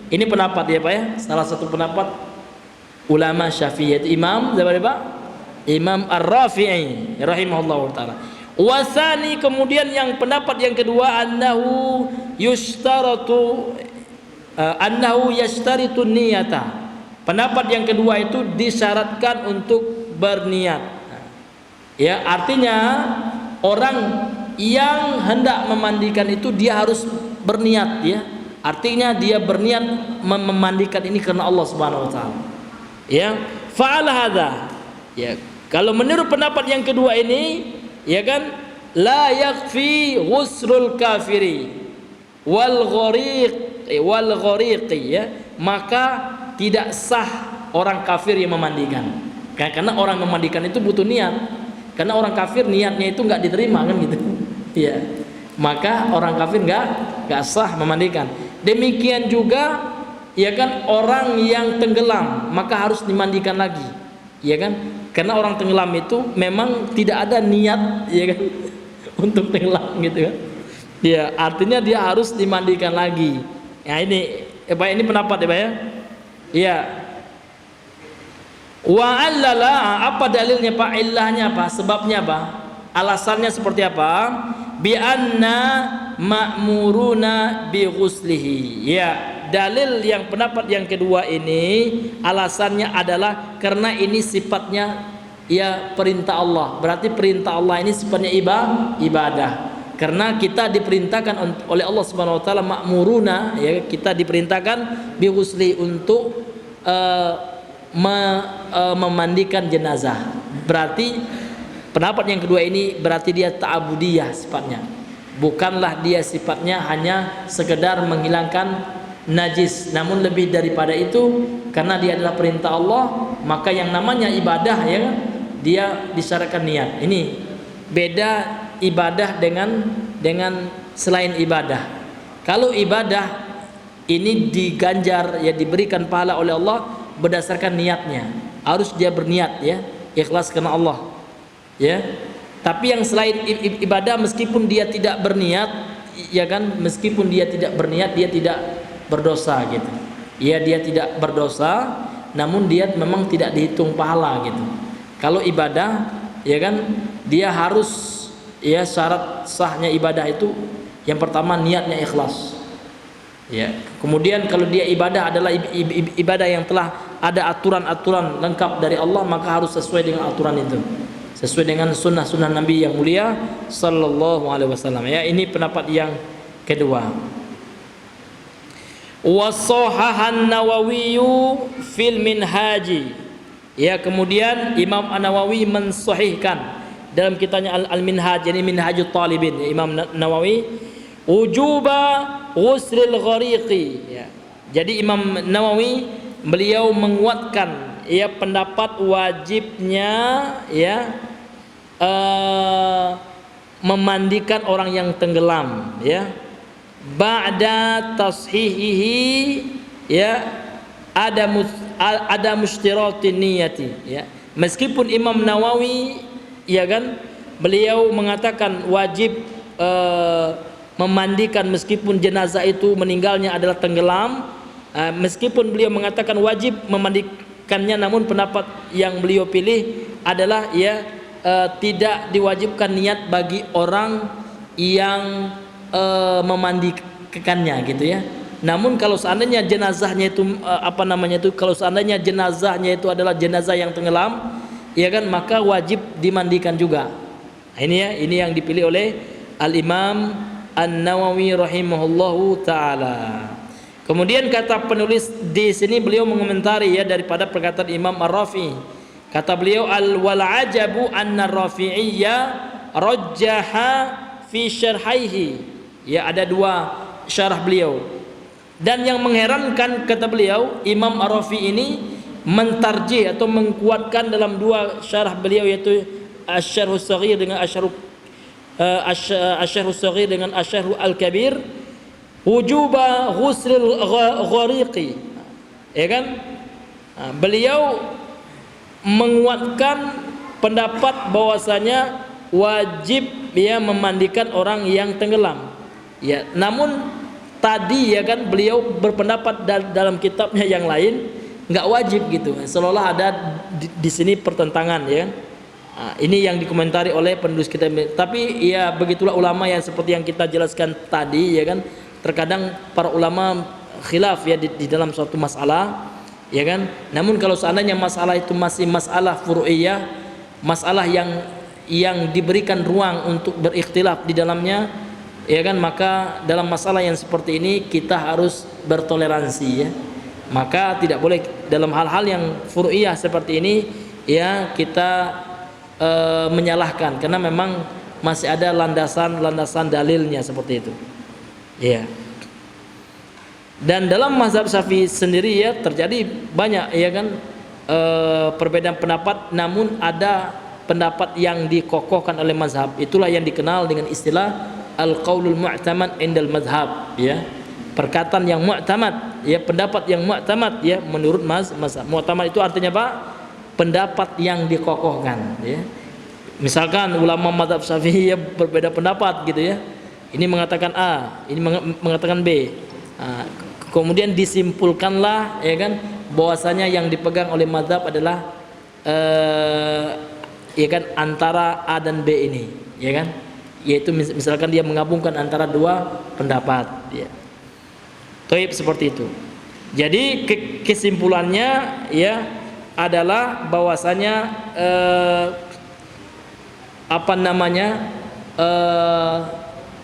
Ini pendapat, ya, Pak, ya, salah satu pendapat ulama Syafi'i, Imam Ar-Rafi'i rahimahullahu taala. Wasani, kemudian yang pendapat yang kedua, annahu yashtaritu niyata. Pendapat yang kedua itu disyaratkan untuk berniat, ya. Artinya orang yang hendak memandikan itu dia harus berniat, ya. Artinya dia berniat memandikan ini karena Allah Subhanahu wa taala, ya. Fa'ala hadza, ya. Kalau menurut pendapat yang kedua ini, ya kan, la yakfi ghuslul kafiri wal ghariqi, ya, maka tidak sah orang kafir yang memandikan. Karena orang memandikan itu butuh niat. Karena orang kafir niatnya itu nggak diterima, kan, gitu. Ya. Maka orang kafir nggak sah memandikan. Demikian juga, ya kan, orang yang tenggelam maka harus dimandikan lagi, ya kan? Karena orang tenggelam itu memang tidak ada niat, ya kan, untuk tenggelam, gitu kan. Ya, artinya dia harus dimandikan lagi. Ya, ini, Pak, ini pendapat, ya, Pak, ya. Ya. Wa allala, apa dalilnya, Pak? Illahnya apa? Sebabnya apa? Alasannya seperti apa? Bi anna ma'muruna bi ghuslihi. Ya, dalil yang pendapat yang kedua ini alasannya adalah karena ini sifatnya, ya, perintah Allah. Berarti perintah Allah ini sifatnya ibadah. Karena kita diperintahkan oleh Allah Subhanahu wa taala, ma'muruna, ya, kita diperintahkan bi ghusli untuk memandikan jenazah. Berarti pendapat yang kedua ini berarti dia ta'abudiyah sifatnya, bukanlah dia sifatnya hanya sekedar menghilangkan najis, namun lebih daripada itu. Karena dia adalah perintah Allah, maka yang namanya ibadah, ya, dia disyaratkan niat. Ini beda ibadah dengan selain ibadah. Kalau ibadah ini diganjar, ya, diberikan pahala oleh Allah berdasarkan niatnya, harus dia berniat, ya, ikhlas karena Allah, ya. Tapi yang selain ibadah, meskipun dia tidak berniat, ya kan, meskipun dia tidak berniat, dia tidak berdosa, gitu. Ya, dia tidak berdosa, namun dia memang tidak dihitung pahala, gitu. Kalau ibadah, ya kan, dia harus, ya, syarat sahnya ibadah itu yang pertama niatnya ikhlas. Ya. Kemudian kalau dia ibadah adalah ibadah yang telah ada aturan-aturan lengkap dari Allah, maka harus sesuai dengan aturan itu, sesuai dengan sunnah-sunnah Nabi yang mulia sallallahu alaihi wasallam. Ya, ini pendapat yang kedua. Wasahahan Nawawi fil Minhaji. Ya, kemudian Imam An-Nawawi mensahihkan dalam kitabnya Al-Minhaj, yani Minhajut Talibin, ya, Imam Nawawi, wujuba ghuslil ghariqi. Ya. Jadi Imam Nawawi beliau menguatkan ya pendapat wajibnya ya memandikan orang yang tenggelam ya, ba'da tashihihi ya ada mushtiratin niyati ya. Meskipun Imam Nawawi ya kan beliau mengatakan wajib memandikan meskipun jenazah itu meninggalnya adalah tenggelam, meskipun beliau mengatakan wajib memandikannya, namun pendapat yang beliau pilih adalah ya tidak diwajibkan niat bagi orang yang memandikannya gitu ya. Namun kalau seandainya jenazahnya itu kalau seandainya jenazahnya itu adalah jenazah yang tenggelam ya kan, maka wajib dimandikan juga. Nah, ini ya, ini yang dipilih oleh Al-Imam An-Nawawi rahimahullahu taala. Kemudian kata penulis di sini, beliau mengomentari ya daripada perkataan Imam Ar-Rafi'i. Kata beliau, wal ajabu anna Rafi'iyya rajjaha fi syarhihi. Ya, ada dua syarah beliau. Dan yang mengherankan kata beliau, Imam Ar-Rafi'i ini mentarjih atau mengkuatkan dalam dua syarah beliau, yaitu Asy-Syarhus Shaghir dengan Asy-Syarhus Shaghir dengan Asy-Syarh Al-Kabir, wujuba ghuslil ghariqi. Ya kan? Beliau menguatkan pendapat bahwasanya wajib ya memandikan orang yang tenggelam. Ya, namun tadi ya kan beliau berpendapat dalam kitabnya yang lain nggak wajib gitu. Seolah ada di sini pertentangan ya. Ini yang dikomentari oleh penulis kitab. Tapi ya begitulah ulama yang seperti yang kita jelaskan tadi ya kan. Terkadang para ulama khilaf ya di dalam suatu masalah ya kan. Namun kalau seandainya masalah itu masih masalah furu'iyah, masalah yang diberikan ruang untuk berikhtilaf di dalamnya ya kan, maka dalam masalah yang seperti ini kita harus bertoleransi ya. Maka tidak boleh dalam hal-hal yang furu'iyah seperti ini ya kita menyalahkan, karena memang masih ada landasan dalilnya seperti itu. Ya. Dan dalam mazhab Syafi'i sendiri ya terjadi banyak ya kan perbedaan pendapat, namun ada pendapat yang dikokohkan oleh mazhab. Itulah yang dikenal dengan istilah al-qaulul mu'tamad indal mazhab ya. Perkataan yang mu'tamad ya, pendapat yang mu'tamad ya menurut mazhab. Mu'tamad itu artinya apa? Pendapat yang dikokohkan ya. Misalkan ulama mazhab Syafi'i ya berbeda pendapat gitu ya. Ini mengatakan A, ini mengatakan B. Kemudian disimpulkanlah ya kan bahwasanya yang dipegang oleh mazhab adalah ya kan antara A dan B ini ya kan, yaitu misalkan dia menggabungkan antara dua pendapat ya. Taib seperti itu. Jadi kesimpulannya ya adalah bahwasanya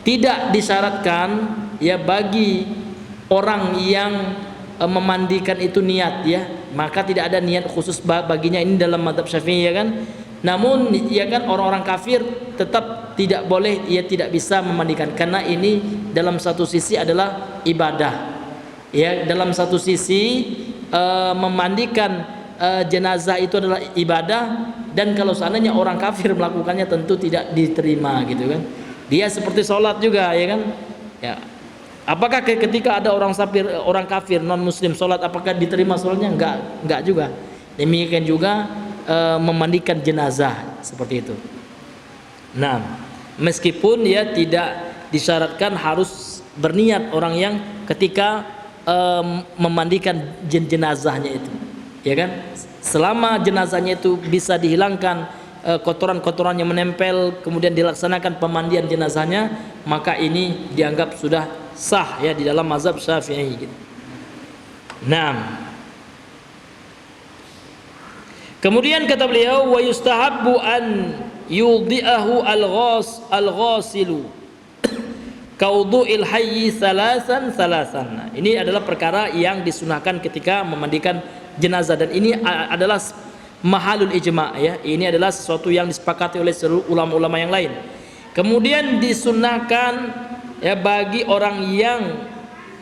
tidak disyaratkan ya bagi orang yang memandikan itu niat ya, maka tidak ada niat khusus baginya ini dalam mazhab Syafi'i ya kan. Namun ya kan orang-orang kafir tetap tidak boleh, ia tidak bisa memandikan, karena ini dalam satu sisi adalah ibadah ya, dalam satu sisi memandikan jenazah itu adalah ibadah, dan kalau seandainya orang kafir melakukannya tentu tidak diterima gitu kan. Dia seperti sholat juga ya kan ya. Apakah ketika ada orang kafir non muslim sholat, apakah diterima sholatnya? Enggak juga. Demikian juga memandikan jenazah seperti itu. Nah, meskipun ya tidak disyaratkan harus berniat orang yang ketika memandikan jenazahnya itu ya kan, selama jenazahnya itu bisa dihilangkan kotoran-kotoran yang menempel, kemudian dilaksanakan pemandian jenazahnya, maka ini dianggap sudah sah ya di dalam mazhab Syafi'i gitu. Nah, kemudian kata beliau, wa yustahabbu an yudhi'ahu al-ghasilu kaudhu'il hayyi salasan. Nah, ini adalah perkara yang disunahkan ketika memandikan jenazah, dan ini adalah mahalul ijma' ya. Ini adalah sesuatu yang disepakati oleh seluruh ulama-ulama yang lain. Kemudian disunahkan ya bagi orang yang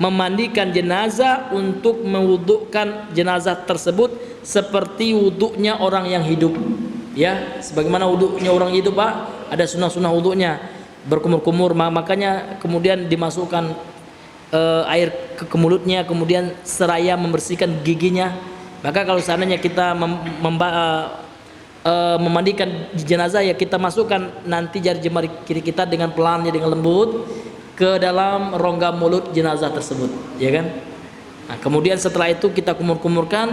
memandikan jenazah untuk mewudukkan jenazah tersebut seperti wuduknya orang yang hidup ya, sebagaimana wuduknya orang hidup Pak, ada sunnah-sunnah wuduknya, berkumur-kumur, makanya kemudian dimasukkan air ke mulutnya, kemudian seraya membersihkan giginya. Maka kalau seandainya kita memandikan jenazah ya, kita masukkan nanti jari-jari kiri kita dengan pelan, dengan lembut ke dalam rongga mulut jenazah tersebut, ya kan? Nah, kemudian setelah itu kita kumur-kumurkan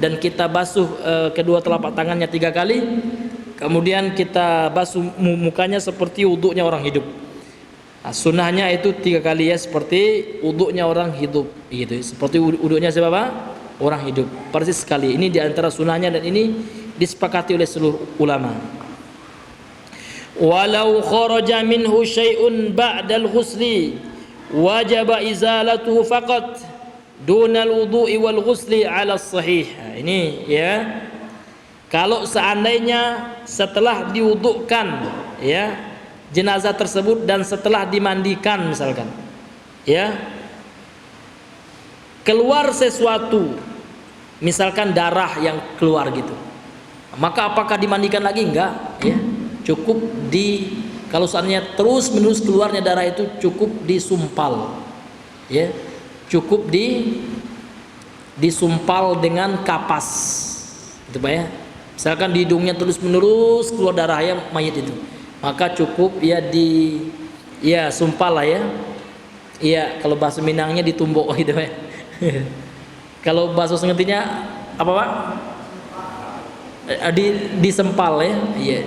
dan kita basuh kedua telapak tangannya 3 kali. Kemudian kita basuh mukanya seperti wuduknya orang hidup. Nah, sunnahnya itu 3 kali ya, seperti wuduknya orang hidup gitu. Seperti wuduknya siapa? Orang hidup. Persis sekali. Ini diantara sunnahnya, dan ini disepakati oleh seluruh ulama. Walau kharaja minhu syai'un ba'dal ghusli wajaba izalatuhu faqat dunal wudu'i wal ghusli 'ala sahih. Ini ya, kalau seandainya setelah diwudukkan ya jenazah tersebut dan setelah dimandikan misalkan ya, keluar sesuatu, misalkan darah yang keluar gitu, maka apakah dimandikan lagi? Enggak ya, cukup kalau seandainya terus menerus keluarnya darah itu cukup disumpal ya, cukup disumpal dengan kapas gitu Pak ya. Misalkan di hidungnya terus menerus keluar darahnya mayat itu, maka cukup ya sumpal lah ya. Iya, kalau bahasa Minangnya ditumbuk gitu ya. Kalau bahasa Sengetinya apa Pak? Disempal ya. Iya.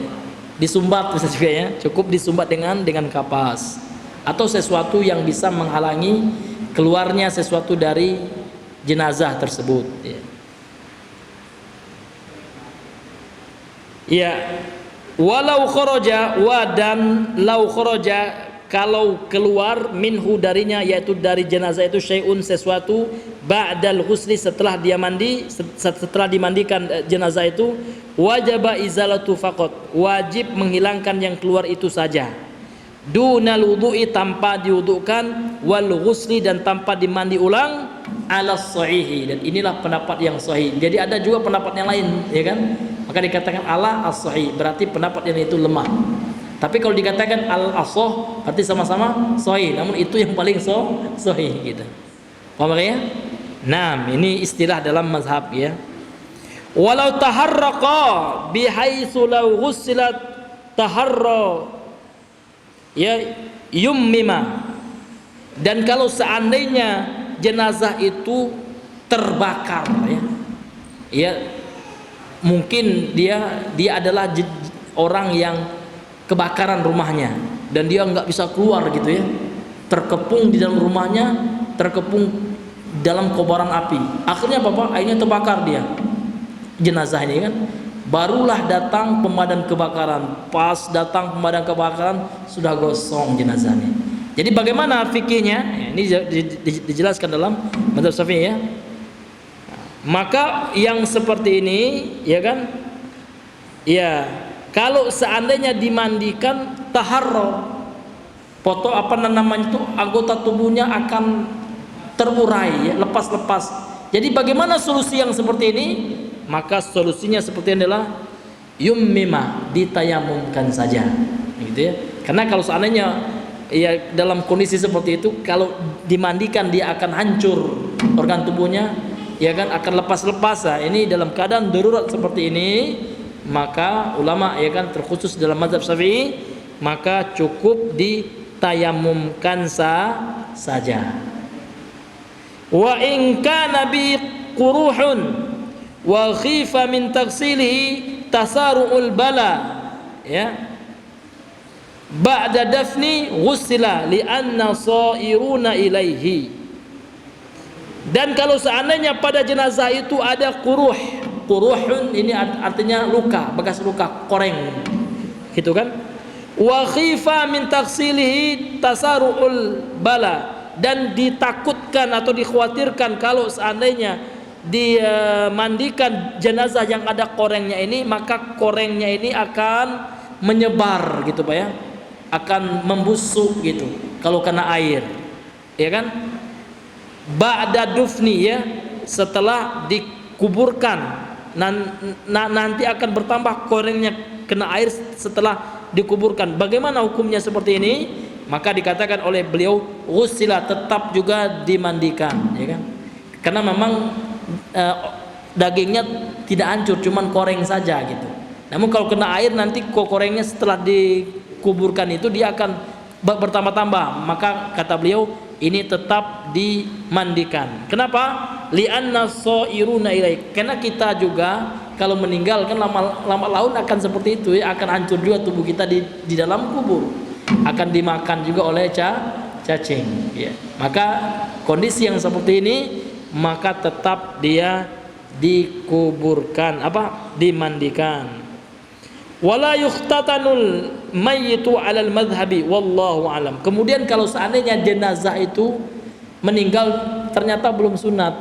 Disumbat bisa juga ya. Cukup disumbat dengan kapas atau sesuatu yang bisa menghalangi keluarnya sesuatu dari jenazah tersebut ya. Ya, walau kharaja dan lau kharaja, kalau keluar minhu darinya, yaitu dari jenazah itu, syai'un sesuatu ba'dal ghusli, setelah dia mandi, setelah dimandikan jenazah itu, wajaba izalatu faqat, wajib menghilangkan yang keluar itu saja, dunal wudu'i, tanpa diwudukan, wal ghusli, dan tanpa dimandi ulang, ala sahihi, dan inilah pendapat yang sahih. Jadi ada juga pendapat yang lain ya kan, maka dikatakan ala as-sahih, berarti pendapat yang itu lemah. Tapi kalau dikatakan al-asah, berarti sama-sama sahih, namun itu yang paling sahih gitu. Paham ya? Nah, ini istilah dalam mazhab ya. Walau taharraqa bihaitsu law ghusilat taharra ya yummima, dan kalau seandainya jenazah itu terbakar ya, mungkin dia adalah orang yang kebakaran rumahnya dan dia nggak bisa keluar gitu ya, terkepung di dalam rumahnya, terkepung dalam kobaran api, akhirnya akhirnya terbakar dia jenazah ini kan. Barulah datang pemadam kebakaran, pas datang pemadam kebakaran sudah gosong jenazahnya. Jadi bagaimana fikihnya? Ini dijelaskan dalam mazhab Syafi'i ya. Maka yang seperti ini ya kan, ya kalau seandainya dimandikan taharro, foto apa namanya itu, anggota tubuhnya akan terurai ya, lepas-lepas. Jadi bagaimana solusi yang seperti ini? Maka solusinya seperti ini adalah yummima, ditayamumkan saja gitu ya. Karena kalau seandainya ya dalam kondisi seperti itu, kalau dimandikan dia akan hancur organ tubuhnya ya kan, akan lepas-lepas. Nah, ini dalam keadaan darurat seperti ini, maka ulama ya kan, terkhusus dalam mazhab Syafi'i, maka cukup ditayamumkan saja. Wa in kana bi quruhun wa khifa min taghsilihi tasaru'ul bala ya. ba'da dafni ghusila li'anna sairuna ilaihi. Dan kalau seandainya pada jenazah itu ada quruhun ini artinya luka, bekas luka, koreng gitu kan. Wa khifa min taksilihi tasaru'ul bala, dan ditakutkan atau dikhawatirkan kalau seandainya dimandikan jenazah yang ada korengnya ini, maka korengnya ini akan menyebar gitu Pak ya, akan membusuk gitu kalau kena air, ya kan. Ba'da dufni ya, setelah dikuburkan nanti akan bertambah korengnya kena air setelah dikuburkan. Bagaimana hukumnya seperti ini? Maka dikatakan oleh beliau ghusila, tetap juga dimandikan, ya kan. Karena memang dagingnya tidak hancur, cuman koreng saja gitu. Namun kalau kena air nanti korengnya setelah dikuburkan itu dia akan bertambah-tambah. Maka kata beliau ini tetap dimandikan. Kenapa? Li'anna sairuna ilaik. Karena kita juga kalau meninggal kan lama laun akan seperti itu ya, akan hancur juga tubuh kita di dalam kubur. Akan dimakan juga oleh cacing ya. Maka kondisi yang seperti ini maka tetap dia dikuburkan, dimandikan. Wala yukhtatanul mayyitu 'alal madhhabi wallahu alam. Kemudian kalau seandainya jenazah itu meninggal ternyata belum sunat,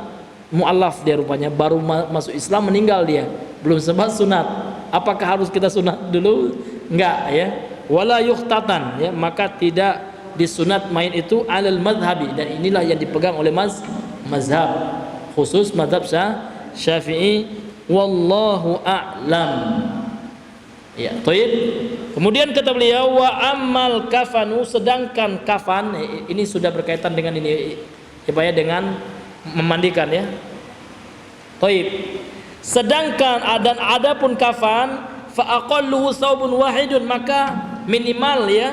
mu'allaf dia rupanya, baru masuk Islam meninggal dia, belum sempat sunat. Apakah harus kita sunat dulu? Enggak ya. Wala yukhtatan ya, maka tidak disunat mayit itu 'alal madhhabi, dan inilah yang dipegang oleh mazhab khusus mazhab Syafi'i wallahu a'lam. Ya, toib. Kemudian kata beliau wa ammal kafanu, sedangkan kafan ini sudah berkaitan dengan ini ya Pak ya, dengan memandikan ya. Toib. Sedangkan adapun kafan fa aqalluhu saubun wahidun, maka minimal ya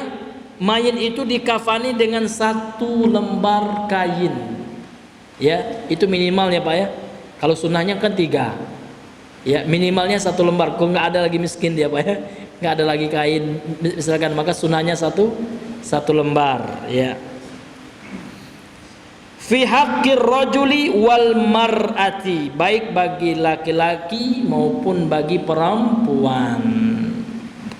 mayit itu dikafani dengan satu lembar kain. Ya, itu minimalnya Pak ya. Kalau sunnahnya kan 3. Ya, minimalnya satu lembar. Kok nggak ada lagi miskin dia Pak ya, nggak ada lagi kain misalkan, maka sunahnya satu lembar ya. Fi haqqir rajuli wal mar'ati, baik bagi laki-laki maupun bagi perempuan.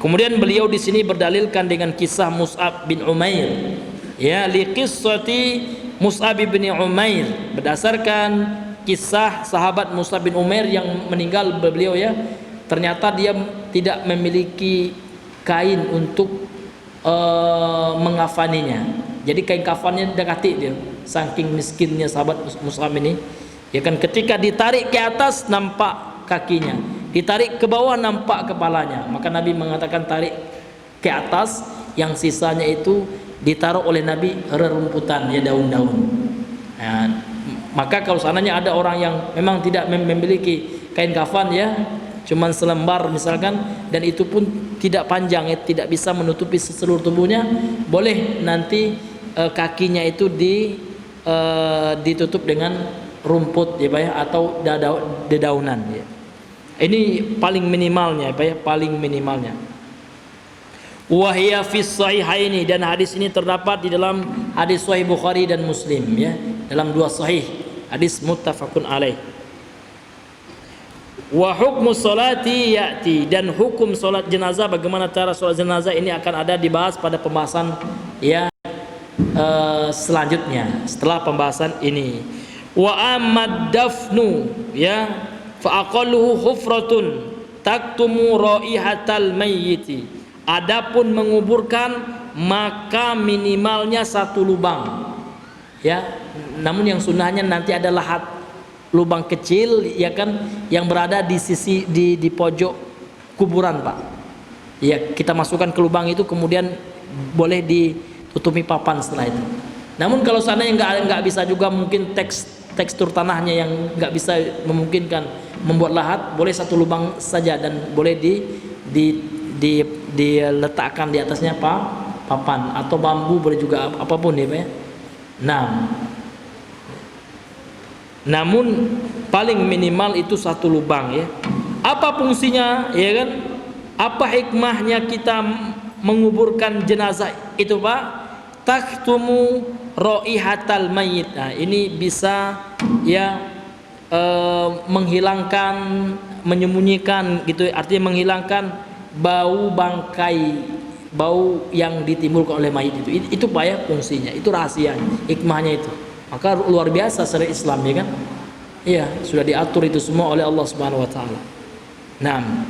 Kemudian beliau di sini berdalilkan dengan kisah Mus'ab bin Umair ya, li qissati Mus'ab bin Umair, berdasarkan kisah sahabat Mus'ab bin Umair yang meninggal beliau ya, ternyata dia tidak memiliki kain untuk mengafaninya. Jadi kain kafannya dekati dia, saking miskinnya sahabat Mus'ab ini ya kan. Ketika ditarik ke atas nampak kakinya, ditarik ke bawah nampak kepalanya, maka Nabi mengatakan tarik ke atas, yang sisanya itu ditaruh oleh Nabi rerumputan ya, daun-daun ya. Maka kalau seandainya ada orang yang memang tidak memiliki kain kafan ya, cuman selembar misalkan, dan itu pun tidak panjang ya, tidak bisa menutupi seluruh tubuhnya, boleh nanti kakinya itu ditutup dengan rumput ya Pak ya, atau dedaunan ya. Ini paling minimalnya Pak ya, paling minimalnya. Wahia fis sahihaini, dan hadis ini terdapat di dalam hadis sahih Bukhari dan Muslim ya, dalam dua sahih, hadis muttafaqun alaih. Wa hukmu salati ya'ti, dan hukum salat jenazah, bagaimana cara salat jenazah ini akan ada dibahas pada pembahasan ya selanjutnya setelah pembahasan ini. Wa amad dafnu ya fa aqalluhu hufratun taktumu raihatal mayyiti. Adapun menguburkan maka minimalnya satu lubang ya, namun yang sunnahnya nanti ada lahat, lubang kecil ya kan, yang berada di sisi di pojok kuburan Pak ya, kita masukkan ke lubang itu, kemudian boleh ditutupi papan setelah itu. Namun kalau seandainya nggak bisa juga, mungkin tekstur tanahnya yang nggak bisa memungkinkan membuat lahat, boleh satu lubang saja, dan boleh diletakkan di atasnya papan atau bambu, boleh juga apapun ya Pak ya. Namun paling minimal itu satu lubang ya. Apa fungsinya ya kan? Apa hikmahnya kita menguburkan jenazah itu Pak, taktumu raihatal mayyit. Nah, ini bisa ya menghilangkan, menyembunyikan gitu, artinya menghilangkan bau bangkai, bau yang ditimbulkan oleh mayit itu Pak ya fungsinya, itu rahasianya, hikmahnya itu. Maka luar biasa syariat Islam ya kan. Iya, sudah diatur itu semua oleh Allah Subhanahu wa taala. Naam.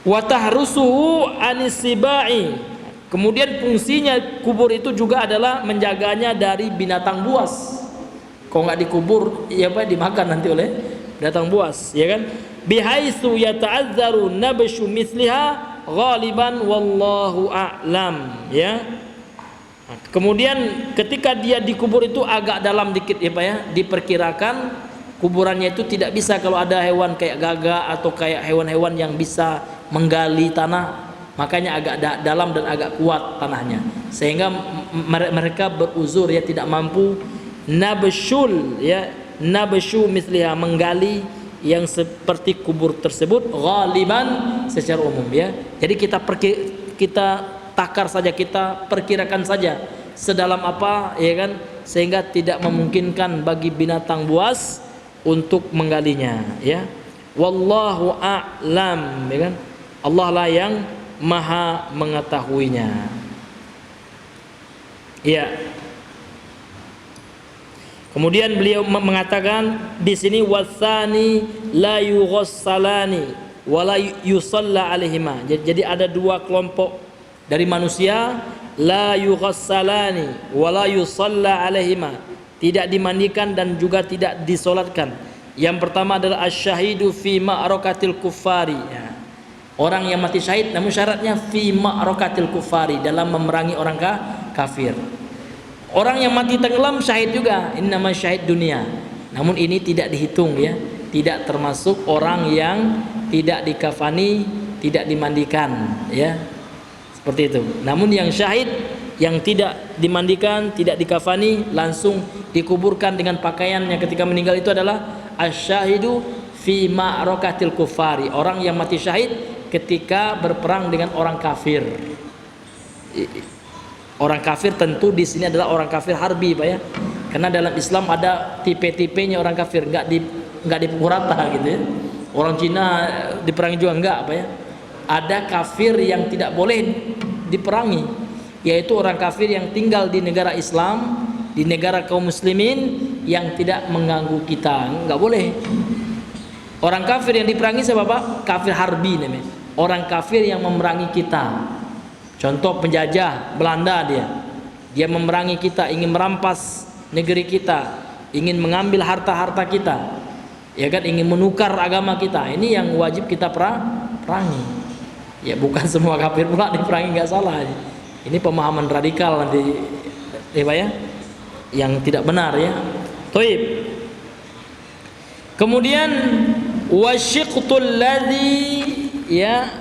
Wa tahrusuhu anisibai. Kemudian fungsinya kubur itu juga adalah menjaganya dari binatang buas. Kalau nggak dikubur, ya Pak, dimakan nanti oleh binatang buas, ya kan? Bihaitsu yata'azzaru nabshu misliha ghaliban wallahu a'lam, ya. Nah, kemudian ketika dia dikubur itu agak dalam dikit ya Pak ya, diperkirakan kuburannya itu tidak bisa kalau ada hewan kayak gagak atau kayak hewan-hewan yang bisa menggali tanah, makanya agak dalam dan agak kuat tanahnya, sehingga mereka beruzur ya tidak mampu nabshul ya, nabshu misliha, menggali yang seperti kubur tersebut ghaliban secara umum ya. Jadi kita takar saja, kita perkirakan saja sedalam apa ya kan, sehingga tidak memungkinkan bagi binatang buas untuk menggalinya ya. Wallahu a'lam ya kan, Allah lah yang maha mengetahuinya ya. Kemudian beliau mengatakan di sini wasani la yughassalani wala yusalla alaihima. Jadi ada dua kelompok dari manusia, la yughassalani wala yusalla alaihima, tidak dimandikan dan juga tidak disolatkan. Yang pertama adalah asyahidu fi ma'rakatil kuffari ya. Orang yang mati syahid, namun syaratnya fi ma'rakatil kuffari, dalam memerangi orang kafir. Orang yang mati tenggelam syahid juga, ini nama syahid dunia. Namun ini tidak dihitung ya, tidak termasuk orang yang tidak dikafani, tidak dimandikan ya. Seperti itu. Namun yang syahid yang tidak dimandikan, tidak dikafani, langsung dikuburkan dengan pakaiannya ketika meninggal, itu adalah asyahidu fi ma'rakatil kuffari, orang yang mati syahid ketika berperang dengan orang kafir. Orang kafir tentu di sini adalah orang kafir harbi Pak ya. Karena dalam Islam ada tipe-tipenya orang kafir, enggak dipukul rata gitu ya. Orang Cina diperangi juga enggak Pak ya. Ada kafir yang tidak boleh diperangi, yaitu orang kafir yang tinggal di negara Islam, di negara kaum muslimin, yang tidak mengganggu kita, enggak boleh. Orang kafir yang diperangi siapa Pak? Kafir harbi namanya. Orang kafir yang memerangi kita. Contoh penjajah Belanda, dia memerangi kita, ingin merampas negeri kita, ingin mengambil harta-harta kita, ya kan, ingin menukar agama kita. Ini yang wajib kita perangi. Ya bukan semua kafir pula diperangi, nggak salah. Ini pemahaman radikal nanti, ya Pak ya, yang tidak benar ya. Toib. Kemudian wasyiqtul ladzi ya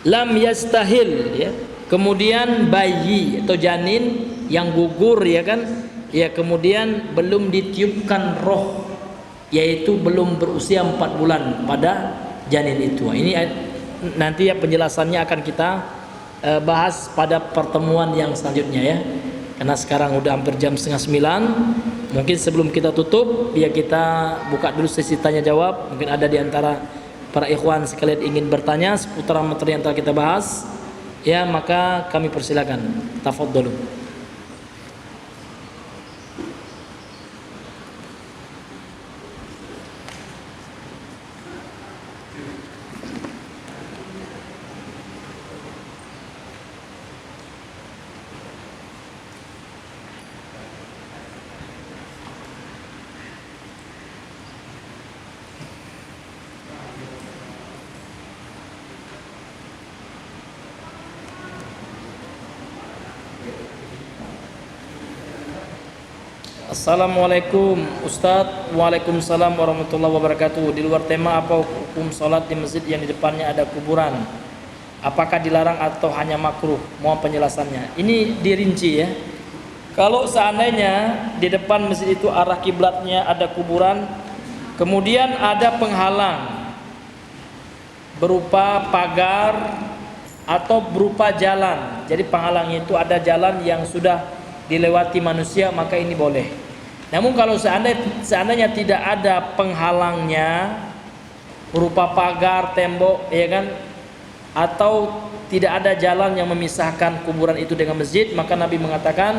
lam yastahil ya. Kemudian bayi atau janin yang gugur ya kan, ya kemudian belum ditiupkan roh, yaitu belum berusia 4 bulan pada janin itu. Ini nanti ya penjelasannya akan kita bahas pada pertemuan yang selanjutnya ya. Karena sekarang udah hampir jam 8:30. Mungkin sebelum kita tutup ya kita buka dulu sesi tanya jawab. Mungkin ada di antara para ikhwan sekalian ingin bertanya seputar materi yang telah kita bahas, ya maka kami persilakan. Tafadhalu. Assalamualaikum Ustadz. Waalaikumsalam warahmatullahi wabarakatuh. Di luar tema, apa hukum sholat di masjid yang di depannya ada kuburan? Apakah dilarang atau hanya makruh? Mohon penjelasannya. Ini dirinci ya. Kalau seandainya di depan masjid itu arah kiblatnya ada kuburan, kemudian ada penghalang berupa pagar atau berupa jalan. Jadi penghalangnya itu ada jalan yang sudah dilewati manusia, maka ini boleh. Namun kalau seandainya tidak ada penghalangnya berupa pagar, tembok, ya kan, atau tidak ada jalan yang memisahkan kuburan itu dengan masjid, maka Nabi mengatakan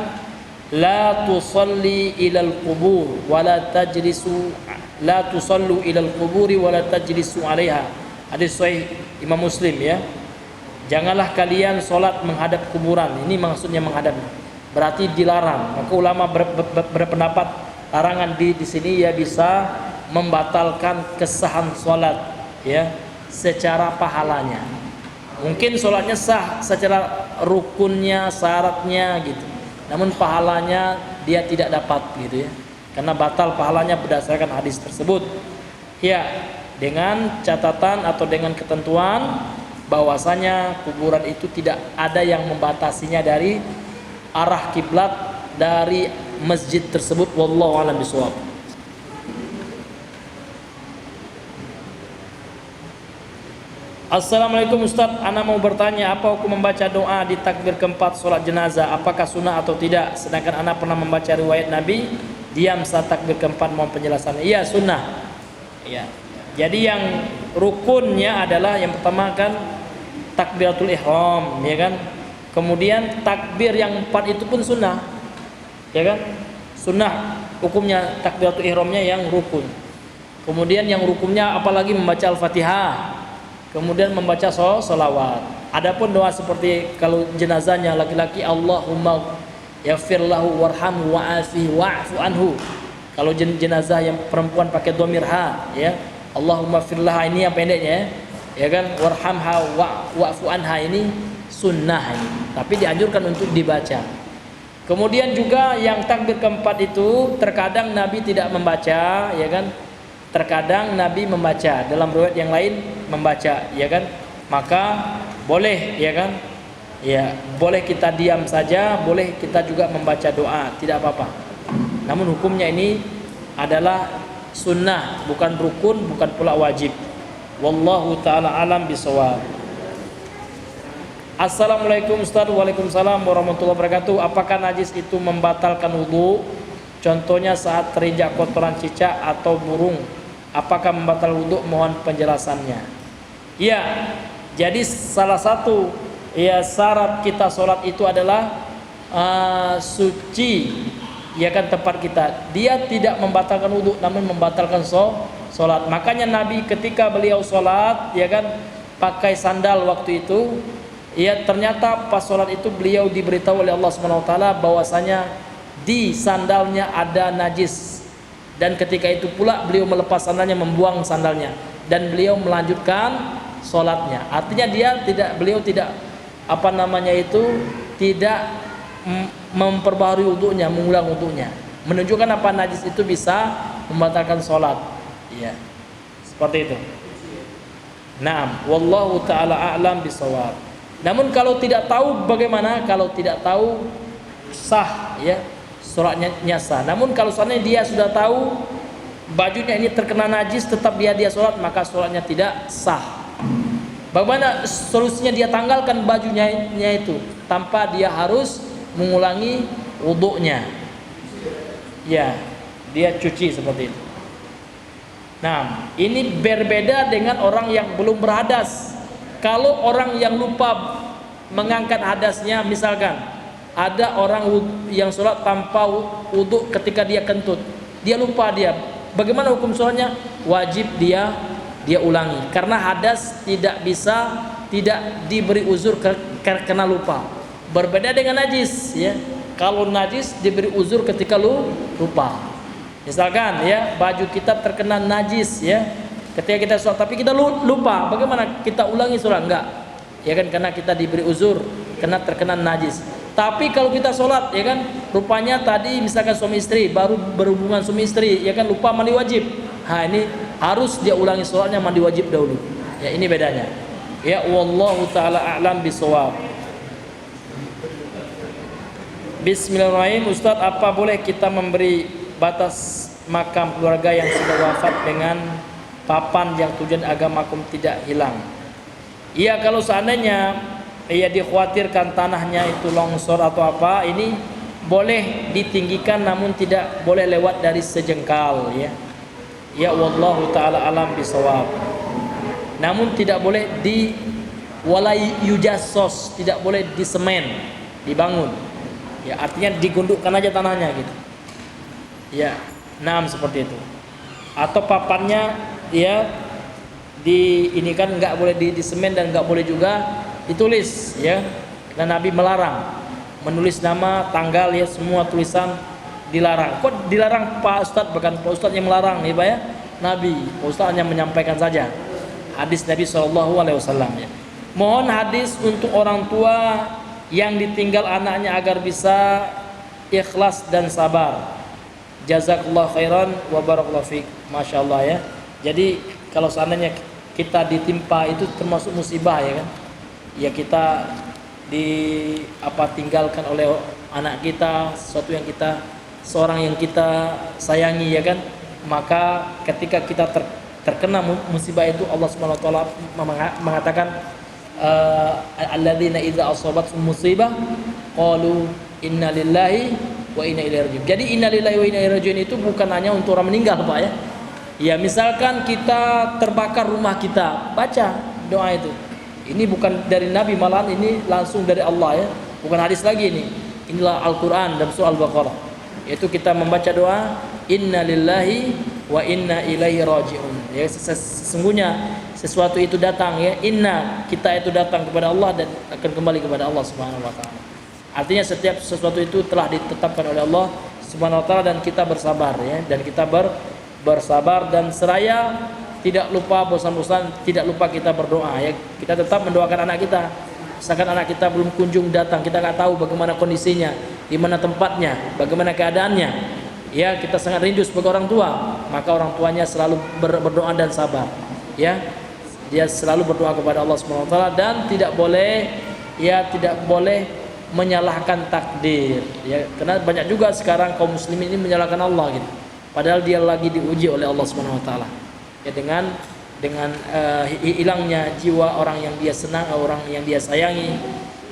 la tusalli ilal qubur wa la tajlisu, la tusallu ilal quburi wa la tajlisu 'alaiha. Hadis sahih Imam Muslim ya. Janganlah kalian solat menghadap kuburan. Ini maksudnya menghadap. Berarti dilarang. Maka ulama berpendapat larangan di sini ya bisa membatalkan kesahan solat ya secara pahalanya. Mungkin solatnya sah secara rukunnya, syaratnya gitu. Namun pahalanya dia tidak dapat gitu ya. Karena batal pahalanya berdasarkan hadis tersebut. Ya, dengan catatan atau dengan ketentuan bahwasanya kuburan itu tidak ada yang membatasinya dari arah kiblat dari masjid tersebut. Wallahu a'lam bishawab. Assalamualaikum Ustaz, ana mau bertanya, apa hukum membaca doa di takbir keempat solat jenazah? Apakah sunnah atau tidak? Sedangkan ana pernah membaca riwayat Nabi diam saat takbir keempat, mohon penjelasannya. Iya, sunnah. Iya. Jadi yang rukunnya adalah yang pertama kan takbiratul ihram, ya kan? Kemudian takbir yang empat itu pun sunnah, ya kan? Sunnah hukumnya takbiratul ihramnya yang rukun. Kemudian yang rukunnya apalagi membaca Al-Fatihah, kemudian membaca sholawat. Adapun doa seperti kalau jenazahnya laki-laki, Allahumma yaghfir lahu warhamhu wa'afihi wa'fu anhu. Kalau jenazah yang perempuan pakai dhamir ha, ya. Allahumma firlaha ini yang pendeknya ya kan, warhamha wa'fu anha ini sunnah ini, tapi dianjurkan untuk dibaca. Kemudian juga yang takbir keempat itu terkadang Nabi tidak membaca, ya kan, terkadang Nabi membaca, dalam riwayat yang lain membaca, ya kan, maka boleh, ya kan, ya boleh kita diam saja, boleh kita juga membaca doa, tidak apa-apa. Namun hukumnya ini adalah sunnah, bukan rukun, bukan pula wajib. Wallahu ta'ala alam bisawab. Assalamualaikum Ustaz. Waalaikumsalam warahmatullahi wabarakatuh. Apakah najis itu membatalkan wudu? Contohnya saat terinjak kotoran cicak atau burung, apakah membatalkan wudu? Mohon penjelasannya. Ya, jadi salah satu ya syarat kita sholat itu adalah suci, ya kan, tempat kita. Dia tidak membatalkan wudu, namun membatalkan sholat. Makanya Nabi ketika beliau sholat, ya kan, pakai sandal waktu itu, ya ternyata pas sholat itu beliau diberitahu oleh Allah SWT bahwasanya di sandalnya ada najis, dan ketika itu pula beliau melepas sandalnya, membuang sandalnya, dan beliau melanjutkan sholatnya. Artinya beliau tidak tidak memperbaharui wudunya, mengulang wudunya, menunjukkan apa najis itu bisa membatalkan sholat. Ya, seperti itu. Naam, wallahu ta'ala a'lam bisawab. Namun kalau tidak tahu bagaimana? Kalau tidak tahu sah, ya, sholatnya sah. Namun kalau seandainya dia sudah tahu bajunya ini terkena najis, tetap dia sholat, maka sholatnya tidak sah. Bagaimana solusinya? Dia tanggalkan bajunya itu tanpa dia harus mengulangi wudunya. Ya, dia cuci seperti itu. Nah, ini berbeda dengan orang yang belum berhadas. Kalau orang yang lupa mengangkat hadasnya, misalkan ada orang yang sholat tanpa wudu ketika dia kentut, dia lupa bagaimana hukum sholatnya? Wajib dia ulangi, karena hadas tidak diberi uzur karena lupa. Berbeda dengan najis, ya. Kalau najis diberi uzur ketika lupa. Misalkan ya baju kita terkena najis, ya, ketika kita sholat tapi kita lupa, bagaimana kita ulangi sholat? Enggak, ya kan, karena kita diberi uzur karena terkena najis. Tapi kalau kita sholat, ya kan, rupanya tadi misalkan suami istri baru berhubungan suami istri, ya kan, lupa mandi wajib, ini harus dia ulangi sholatnya, mandi wajib dahulu. Ya, ini bedanya. Ya, wallahu ta'ala a'lam bisawab. Bismillahirrahmanirrahim. Ustaz, apa boleh kita memberi batas makam keluarga yang sudah wafat dengan papan yang tujuan agamakum tidak hilang? Iya, kalau seandainya dikhawatirkan tanahnya itu longsor atau apa, ini boleh ditinggikan namun tidak boleh lewat dari sejengkal ya. Ya wallahu taala alam bisawab. Namun tidak boleh walai yujassos, tidak boleh disemen, dibangun. Ya, artinya digundukkan aja tanahnya gitu. Ya, seperti itu. Atau papannya ya ini kan nggak boleh disemen dan nggak boleh juga ditulis ya. Dan Nabi melarang menulis nama, tanggal ya, semua tulisan dilarang. Kok dilarang Pak Ustadz? Bukan Pak Ustadz yang melarang nih Pak ya, Nabi. Pak Ustadz hanya menyampaikan saja hadis Nabi SAW ya. Mohon hadis untuk orang tua yang ditinggal anaknya agar bisa ikhlas dan sabar. Jazakallah khairan wa barakallahu fiik. Masya Allah ya. Jadi kalau seandainya kita ditimpa itu termasuk musibah ya kan. Ya kita tinggalkan oleh anak kita, seorang yang kita sayangi ya kan. Maka ketika kita terkena musibah itu, Allah Subhanahu wa taala mengatakan alladzina idza asabathum musibah qalu inna lillahi wa inna ilaihi raji'un. Jadi inna lillahi wa inna ilaihi raji'un itu bukan hanya untuk orang meninggal Pak ya. Ya misalkan kita terbakar rumah kita, baca doa itu. Ini bukan dari Nabi, malahan ini langsung dari Allah ya. Bukan hadis lagi ini. Inilah Al-Qur'an dalam surah Al-Baqarah. Yaitu kita membaca doa inna lillahi wa inna ilaihi raji'un. Ya sesungguhnya sesuatu itu datang ya. Inna, kita itu datang kepada Allah dan akan kembali kepada Allah Subhanahu wa taala. Artinya setiap sesuatu itu telah ditetapkan oleh Allah Subhanahu wa taala dan kita bersabar ya, dan kita bersabar dan seraya, tidak lupa bosan-bosan, tidak lupa kita berdoa ya. Kita tetap mendoakan anak kita. Misalkan anak kita belum kunjung datang, kita nggak tahu bagaimana kondisinya, di mana tempatnya, bagaimana keadaannya. Ya, kita sangat rindu sebagai orang tua, maka orang tuanya selalu berdoa dan sabar. Ya. Dia selalu berdoa kepada Allah Subhanahu wa taala dan tidak boleh menyalahkan takdir ya, karena banyak juga sekarang kaum muslimin ini menyalahkan Allah gitu. Padahal dia lagi diuji oleh Allah Subhanahu wa taala. Ya dengan hilangnya jiwa orang yang dia senang, orang yang dia sayangi,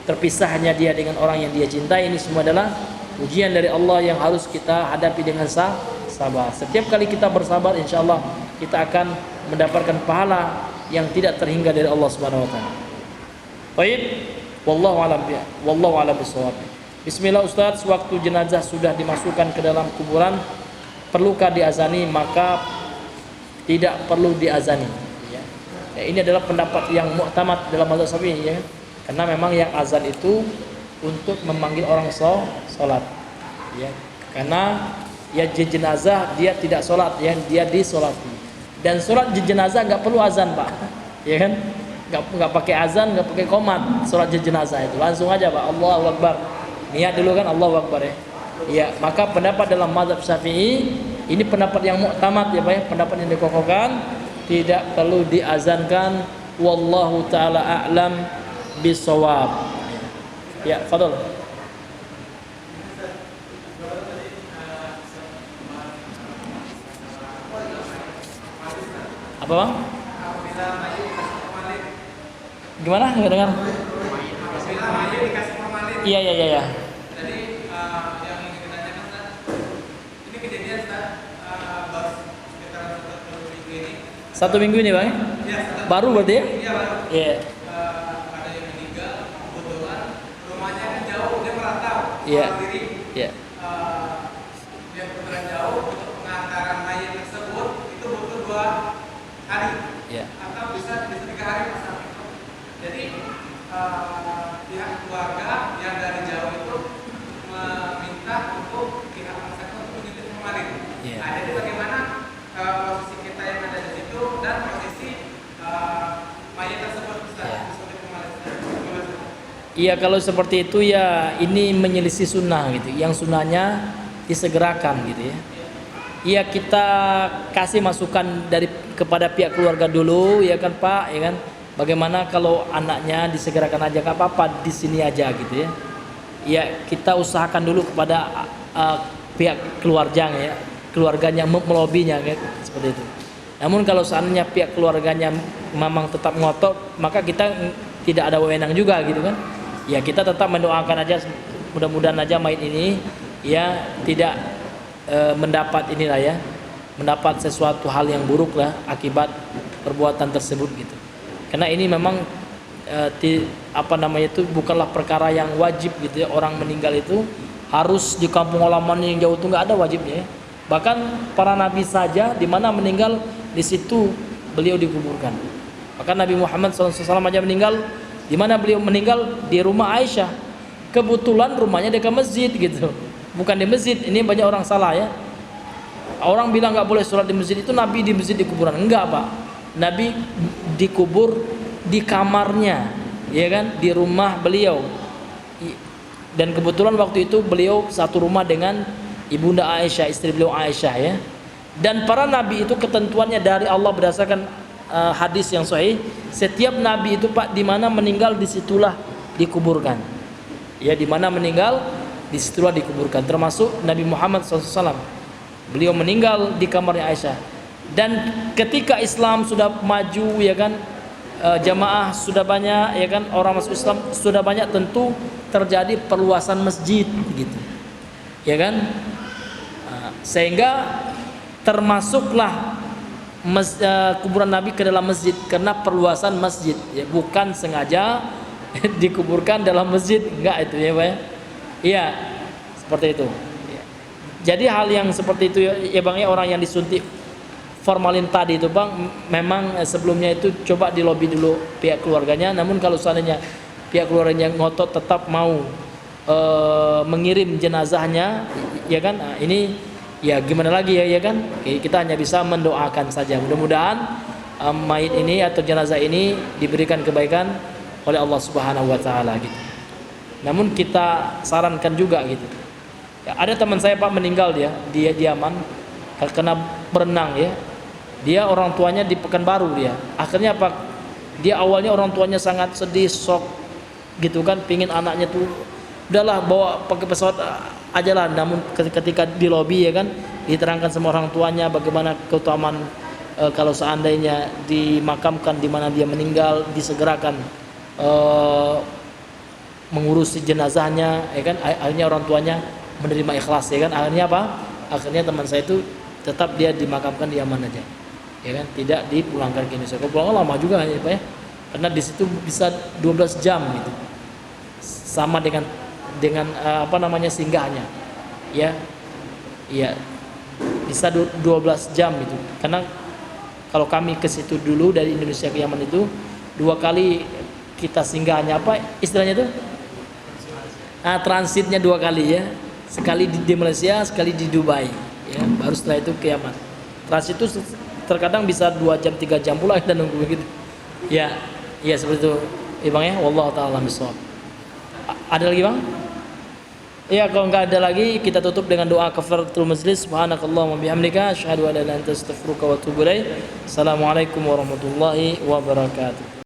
terpisahnya dia dengan orang yang dia cintai, ini semua adalah ujian dari Allah yang harus kita hadapi dengan sabar. Setiap kali kita bersabar, insyaallah kita akan mendapatkan pahala yang tidak terhingga dari Allah Subhanahu wa taala. Baik, wallahu a'lam bishawab. Bismillah Ustaz, waktu jenazah sudah dimasukkan ke dalam kuburan, perlukah diazani? Maka tidak perlu diazani ya. Ini adalah pendapat yang mu'tamad dalam mazhab Syafi'i ya. Karena memang yang azan itu untuk memanggil orang salat ya. Karena ya jenazah dia tidak salat ya, dia disolati. Dan salat jenazah enggak perlu azan, Pak. Ya kan? Enggak pakai azan, enggak pakai qomat. Salat jenazah itu langsung aja, Pak. Allahu Akbar. Niat dulu kan Allahu Akbar ya. Ya, maka pendapat dalam mazhab Syafi'i ini pendapat yang mu'tamad ya Pak ya, pendapat yang dikokohkan, tidak perlu diazankan. Wallahu taala a'lam bisawab. Ya, fadhol. Apa Bang? Gimana? Enggak dengar. Iya. Satu minggu ini Bang? Ya, baru berarti ya? Iya baru. Iya. Ada yang meninggal, kebetulan rumahnya kan jauh, dia merantau. Iya. Iya. Dia kebetulan jauh, untuk pengantaran mayat tersebut itu butuh 2 hari. Iya. Atau bisa 3 hari pasang. Jadi pihak keluarga yang dari jauh itu meminta untuk pihak masyarakat untuk menitip formalin. Iya. Nah, jadi bagaimana posisi kita yang ada di situ dan posisi mayat tersebut bisa Iya, kalau seperti itu ya ini menyelisih sunnah gitu. Yang sunnahnya disegerakan gitu ya. Iya, kita kasih masukan kepada pihak keluarga dulu ya kan Pak, ya kan. Bagaimana kalau anaknya disegerakan aja, nggak apa-apa di sini aja gitu ya. Ya kita usahakan dulu kepada pihak keluarganya melobinya kayak seperti itu. Namun kalau seandainya pihak keluarganya memang tetap ngotot, maka kita tidak ada wewenang juga gitu kan. Ya kita tetap mendoakan aja, mudah-mudahan aja mayit ini ya tidak mendapat inilah ya, mendapat sesuatu hal yang buruk lah akibat perbuatan tersebut gitu. Karena ini memang bukanlah perkara yang wajib gitu ya, orang meninggal itu harus di kampung halaman yang jauh itu nggak ada wajibnya ya. Bahkan para nabi saja di mana meninggal di situ beliau dikuburkan. Bahkan Nabi Muhammad SAW aja meninggal di mana beliau meninggal di rumah Aisyah. Kebetulan rumahnya dekat masjid gitu, bukan di masjid. Ini banyak orang salah ya. Orang bilang nggak boleh sholat di masjid, itu Nabi di masjid di kuburan. Enggak Pak, Nabi dikubur di kamarnya, ya kan, di rumah beliau. Dan kebetulan waktu itu beliau satu rumah dengan ibunda Aisyah, istri beliau Aisyah ya. Dan para nabi itu ketentuannya dari Allah berdasarkan hadis yang sahih, setiap nabi itu Pak di mana meninggal disitulah dikuburkan. Ya, di mana meninggal disitulah dikuburkan. Termasuk Nabi Muhammad SAW, beliau meninggal di kamarnya Aisyah. Dan ketika Islam sudah maju ya kan, jamaah sudah banyak ya kan, orang masuk Islam sudah banyak, tentu terjadi perluasan masjid gitu ya kan. Sehingga termasuklah kuburan Nabi ke dalam masjid karena perluasan masjid ya, bukan sengaja dikuburkan dalam masjid, enggak itu ya Pak ya. Iya, seperti itu. Jadi hal yang seperti itu ya Bang ya, orang yang disuntik formalin tadi itu Bang, memang sebelumnya itu coba dilobi dulu pihak keluarganya. Namun kalau seandainya pihak keluarganya ngotot tetap mau mengirim jenazahnya ya kan, nah, ini ya gimana lagi ya kan, kita hanya bisa mendoakan saja. Mudah-mudahan mayit ini atau jenazah ini diberikan kebaikan oleh Allah Subhanahu wa taala gitu. Namun kita sarankan juga gitu. Ya, ada teman saya Pak meninggal, dia di Yaman kena berenang ya. Dia orang tuanya di Pekanbaru dia. Akhirnya apa? Dia awalnya orang tuanya sangat sedih, shock gitu kan, pingin anaknya tuh udahlah bawa pakai pesawat aja lah. Namun ketika di lobi ya kan, diterangkan sama orang tuanya bagaimana keutamaan kalau seandainya dimakamkan di mana dia meninggal, disegerakan mengurusi jenazahnya ya kan. Akhirnya orang tuanya menerima ikhlas ya kan. Akhirnya apa? Akhirnya teman saya itu tetap dia dimakamkan di Yaman aja ya kan, tidak dipulangkan ke Indonesia. Kalau pulang lama juga ya Pak ya, karena di situ bisa 12 jam gitu, sama dengan singgahnya ya. Iya, bisa 12 jam itu. Karena kalau kami ke situ dulu dari Indonesia ke Yaman itu 2 kali kita singgahnya, apa istilahnya itu? Transitnya 2 kali ya. Sekali di Malaysia, sekali di Dubai ya. Baru setelah itu ke Yaman. Transit itu terkadang bisa 2 jam 3 jam pula kita nunggu begitu. Ya, iya seperti itu. Bang ya, wallahu taala bisawab. Ada lagi Bang? Ya, kalau enggak ada lagi kita tutup dengan doa kafaratul majlis. Subhanakallahumma bihamdika asyhadu an la ilaha illa anta astaghfiruka wa atubu ilaik. Assalamualaikum warahmatullahi wabarakatuh.